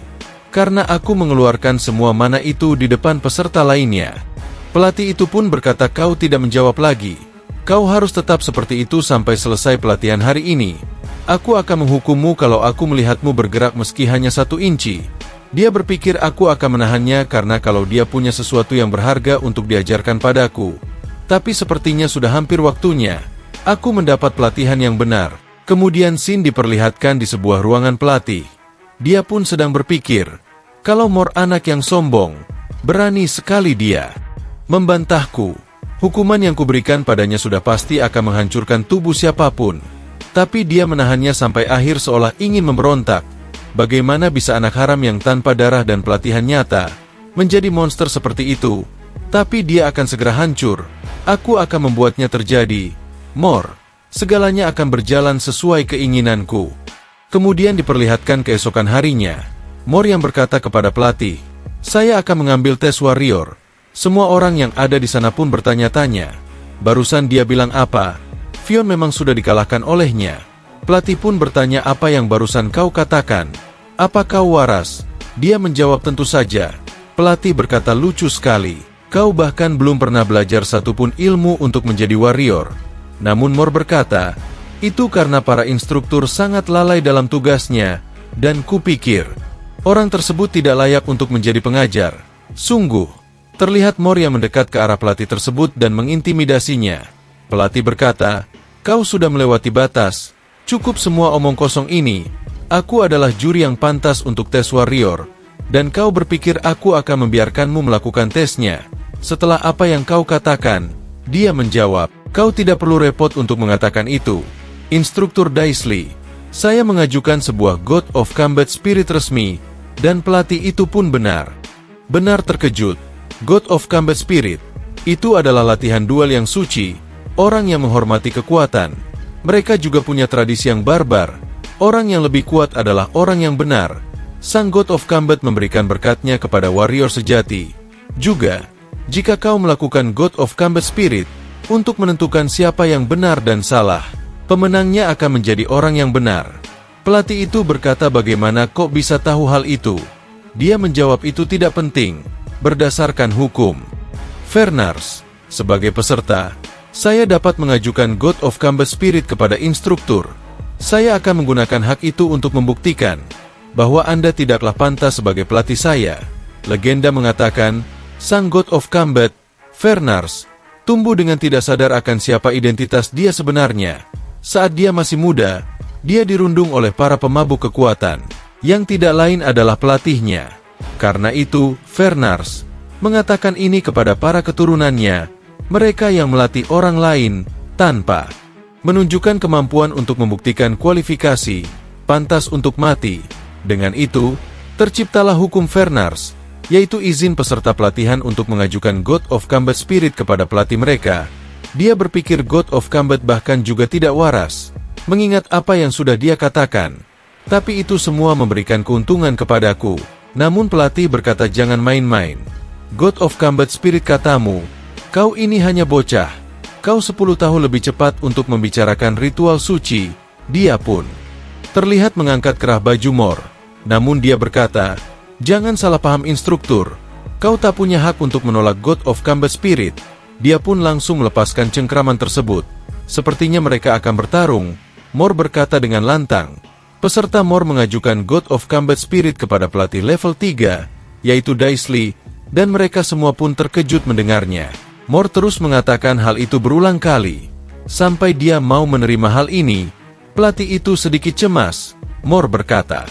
karena aku mengeluarkan semua mana itu di depan peserta lainnya. Pelatih itu pun berkata, kau tidak menjawab lagi. Kau harus tetap seperti itu sampai selesai pelatihan hari ini. Aku akan menghukummu kalau aku melihatmu bergerak meski hanya 1 inci. Dia berpikir aku akan menahannya karena kalau dia punya sesuatu yang berharga untuk diajarkan padaku. Tapi sepertinya sudah hampir waktunya. Aku mendapat pelatihan yang benar. Kemudian Sin diperlihatkan di sebuah ruangan pelatih. Dia pun sedang berpikir, kalau Mor anak yang sombong, berani sekali dia membantahku. Hukuman yang kuberikan padanya sudah pasti akan menghancurkan tubuh siapapun. Tapi dia menahannya sampai akhir seolah ingin memberontak. Bagaimana bisa anak haram yang tanpa darah dan pelatihan nyata menjadi monster seperti itu? Tapi dia akan segera hancur. Aku akan membuatnya terjadi. Mor, segalanya akan berjalan sesuai keinginanku. Kemudian diperlihatkan keesokan harinya. Mor yang berkata kepada pelatih, saya akan mengambil tes warrior. Semua orang yang ada di sana pun bertanya-tanya. Barusan dia bilang apa? Fion memang sudah dikalahkan olehnya. Pelatih pun bertanya, apa yang barusan kau katakan? Apa kau waras? Dia menjawab, tentu saja. Pelatih berkata, lucu sekali. Kau bahkan belum pernah belajar satupun ilmu untuk menjadi warrior. Namun Mor berkata, itu karena para instruktur sangat lalai dalam tugasnya, dan kupikir, orang tersebut tidak layak untuk menjadi pengajar. Sungguh. Terlihat Mor yang mendekat ke arah pelatih tersebut dan mengintimidasinya. Pelatih berkata, kau sudah melewati batas. Cukup semua omong kosong ini. Aku adalah juri yang pantas untuk tes warrior. Dan kau berpikir aku akan membiarkanmu melakukan tesnya. Setelah apa yang kau katakan, dia menjawab, kau tidak perlu repot untuk mengatakan itu. Instruktur Daisley, saya mengajukan sebuah God of Combat Spirit resmi, dan pelatih itu pun benar. Benar terkejut. God of Combat Spirit, itu adalah latihan duel yang suci, orang yang menghormati kekuatan. Mereka juga punya tradisi yang barbar. Orang yang lebih kuat adalah orang yang benar. Sang God of Combat memberikan berkatnya kepada warrior sejati. Juga, jika kau melakukan God of Combat Spirit, untuk menentukan siapa yang benar dan salah, pemenangnya akan menjadi orang yang benar. Pelatih itu berkata, bagaimana kok bisa tahu hal itu? Dia menjawab, itu tidak penting. Berdasarkan hukum Fernars, sebagai peserta, saya dapat mengajukan God of Combat Spirit kepada instruktur. Saya akan menggunakan hak itu untuk membuktikan bahwa Anda tidaklah pantas sebagai pelatih saya. Legenda mengatakan, sang God of Combat, Fernars, tumbuh dengan tidak sadar akan siapa identitas dia sebenarnya. Saat dia masih muda, dia dirundung oleh para pemabuk kekuatan, yang tidak lain adalah pelatihnya. Karena itu, Fernars mengatakan ini kepada para keturunannya, mereka yang melatih orang lain, tanpa menunjukkan kemampuan untuk membuktikan kualifikasi, pantas untuk mati. Dengan itu, terciptalah hukum Fernars, yaitu izin peserta pelatihan untuk mengajukan God of Combat Spirit kepada pelatih mereka. Dia berpikir God of Combat bahkan juga tidak waras, mengingat apa yang sudah dia katakan. Tapi itu semua memberikan keuntungan kepadaku. Namun pelatih berkata, jangan main-main. God of Combat Spirit katamu, kau ini hanya bocah. Kau 10 tahun lebih cepat untuk membicarakan ritual suci. Dia pun terlihat mengangkat kerah baju Mor. Namun dia berkata, jangan salah paham instruktur. Kau tak punya hak untuk menolak God of Combat Spirit. Dia pun langsung melepaskan cengkraman tersebut. Sepertinya mereka akan bertarung. Mor berkata dengan lantang. Peserta Mor mengajukan God of Combat Spirit kepada pelatih level 3, yaitu Daisley, dan mereka semua pun terkejut mendengarnya. Mor terus mengatakan hal itu berulang kali. Sampai dia mau menerima hal ini, pelatih itu sedikit cemas. Mor berkata,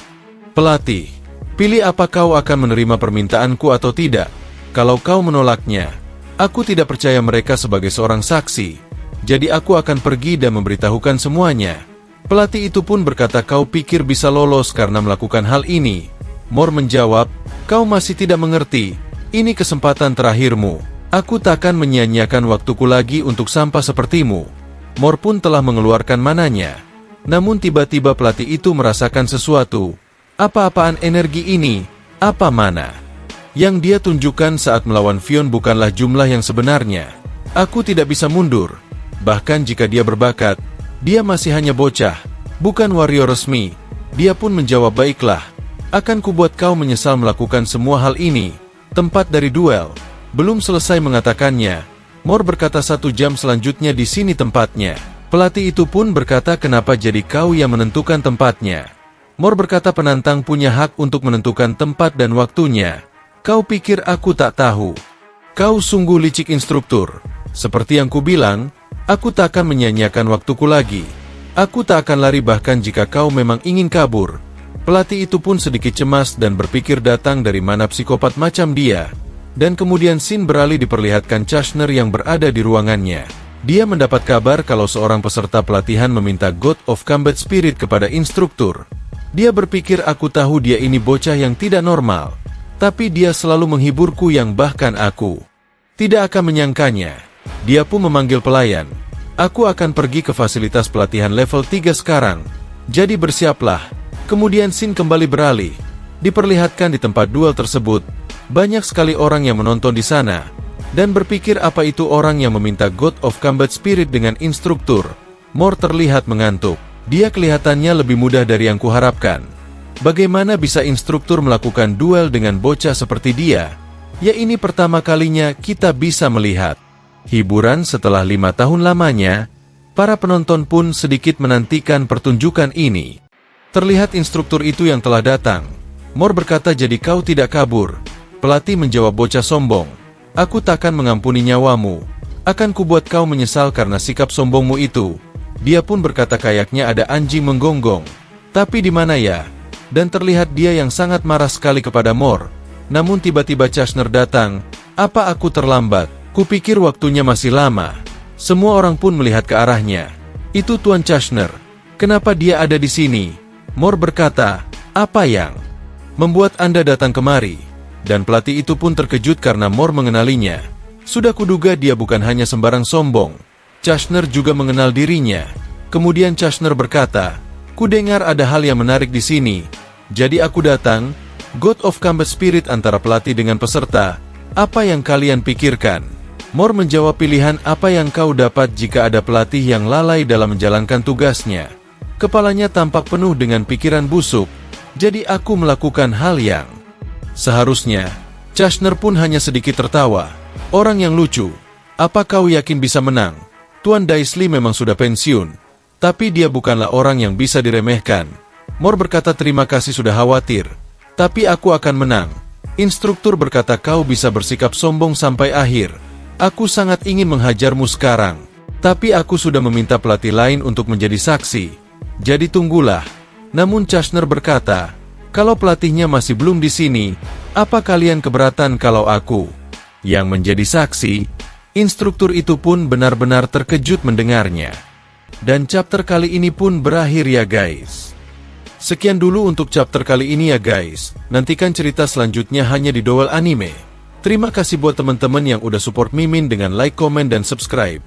pelatih, pilih apa kau akan menerima permintaanku atau tidak. Kalau kau menolaknya, aku tidak percaya mereka sebagai seorang saksi. Jadi aku akan pergi dan memberitahukan semuanya. Pelatih itu pun berkata, kau pikir bisa lolos karena melakukan hal ini? Mor menjawab, kau masih tidak mengerti. Ini kesempatan terakhirmu. Aku takkan menyia-nyiakan waktuku lagi untuk sampah sepertimu. Mor pun telah mengeluarkan mananya. Namun tiba-tiba pelatih itu merasakan sesuatu. Apa-apaan energi ini? Apa mana? Yang dia tunjukkan saat melawan Fion bukanlah jumlah yang sebenarnya. Aku tidak bisa mundur. Bahkan jika dia berbakat, dia masih hanya bocah, bukan warrior resmi. Dia pun menjawab, baiklah. Akan kubuat kau menyesal melakukan semua hal ini. Tempat dari duel. Belum selesai mengatakannya, Mor berkata 1 jam selanjutnya di sini tempatnya. Pelatih itu pun berkata, kenapa jadi kau yang menentukan tempatnya? Mor berkata, penantang punya hak untuk menentukan tempat dan waktunya. Kau pikir aku tak tahu? Kau sungguh licik instruktur. Seperti yang kubilang, aku tak akan menyia-nyiakan waktuku lagi. Aku tak akan lari bahkan jika kau memang ingin kabur. Pelatih itu pun sedikit cemas dan berpikir datang dari mana psikopat macam dia. Dan kemudian scene beralih diperlihatkan Chashner yang berada di ruangannya. Dia mendapat kabar kalau seorang peserta pelatihan meminta God of Combat Spirit kepada instruktur. Dia berpikir, aku tahu dia ini bocah yang tidak normal. Tapi dia selalu menghiburku yang bahkan aku tidak akan menyangkanya. Dia pun memanggil pelayan. Aku akan pergi ke fasilitas pelatihan level 3 sekarang. Jadi bersiaplah. Kemudian scene kembali beralih. Diperlihatkan di tempat duel tersebut, banyak sekali orang yang menonton di sana. Dan berpikir apa itu orang yang meminta God of Combat Spirit dengan instruktur. Mor terlihat mengantuk. Dia kelihatannya lebih mudah dari yang kuharapkan. Bagaimana bisa instruktur melakukan duel dengan bocah seperti dia? Ya ini pertama kalinya kita bisa melihat hiburan setelah 5 tahun lamanya. Para penonton pun sedikit menantikan pertunjukan ini. Terlihat instruktur itu yang telah datang. Mor berkata, jadi kau tidak kabur? Pelatih menjawab, bocah sombong. Aku takkan mengampuni nyawamu. Akan kubuat kau menyesal karena sikap sombongmu itu. Dia pun berkata, kayaknya ada anjing menggonggong. Tapi di mana ya? Dan terlihat dia yang sangat marah sekali kepada Mor. Namun tiba-tiba Chashner datang. Apa aku terlambat? Kupikir waktunya masih lama. Semua orang pun melihat ke arahnya. Itu Tuan Chashner. Kenapa dia ada di sini? Mor berkata, apa yang membuat Anda datang kemari? Dan pelatih itu pun terkejut karena Mor mengenalinya. Sudah kuduga dia bukan hanya sembarang sombong. Chashner juga mengenal dirinya. Kemudian Chashner berkata, kudengar ada hal yang menarik di sini. Jadi aku datang. God of Combat Spirit antara pelatih dengan peserta. Apa yang kalian pikirkan? Mor menjawab, pilihan apa yang kau dapat jika ada pelatih yang lalai dalam menjalankan tugasnya. Kepalanya tampak penuh dengan pikiran busuk. Jadi aku melakukan hal yang seharusnya. Chashner pun hanya sedikit tertawa. Orang yang lucu. Apa kau yakin bisa menang? Tuan Daisley memang sudah pensiun. Tapi dia bukanlah orang yang bisa diremehkan. Mor berkata, terima kasih sudah khawatir. Tapi aku akan menang. Instruktur berkata, kau bisa bersikap sombong sampai akhir. Aku sangat ingin menghajarmu sekarang. Tapi aku sudah meminta pelatih lain untuk menjadi saksi. Jadi tunggulah. Namun Chashner berkata, kalau pelatihnya masih belum di sini, apa kalian keberatan kalau aku yang menjadi saksi? Instruktur itu pun benar-benar terkejut mendengarnya. Dan chapter kali ini pun berakhir ya guys. Sekian dulu untuk chapter kali ini ya guys. Nantikan cerita selanjutnya hanya di Dowell Anime. Terima kasih buat teman-teman yang udah support Mimin dengan like, komen, dan subscribe.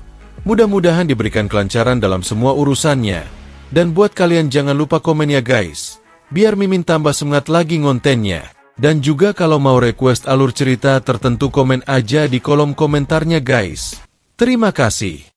Mudah-mudahan diberikan kelancaran dalam semua urusannya. Dan buat kalian jangan lupa komen ya guys. Biar Mimin tambah semangat lagi ngontennya. Dan juga kalau mau request alur cerita tertentu komen aja di kolom komentarnya guys. Terima kasih.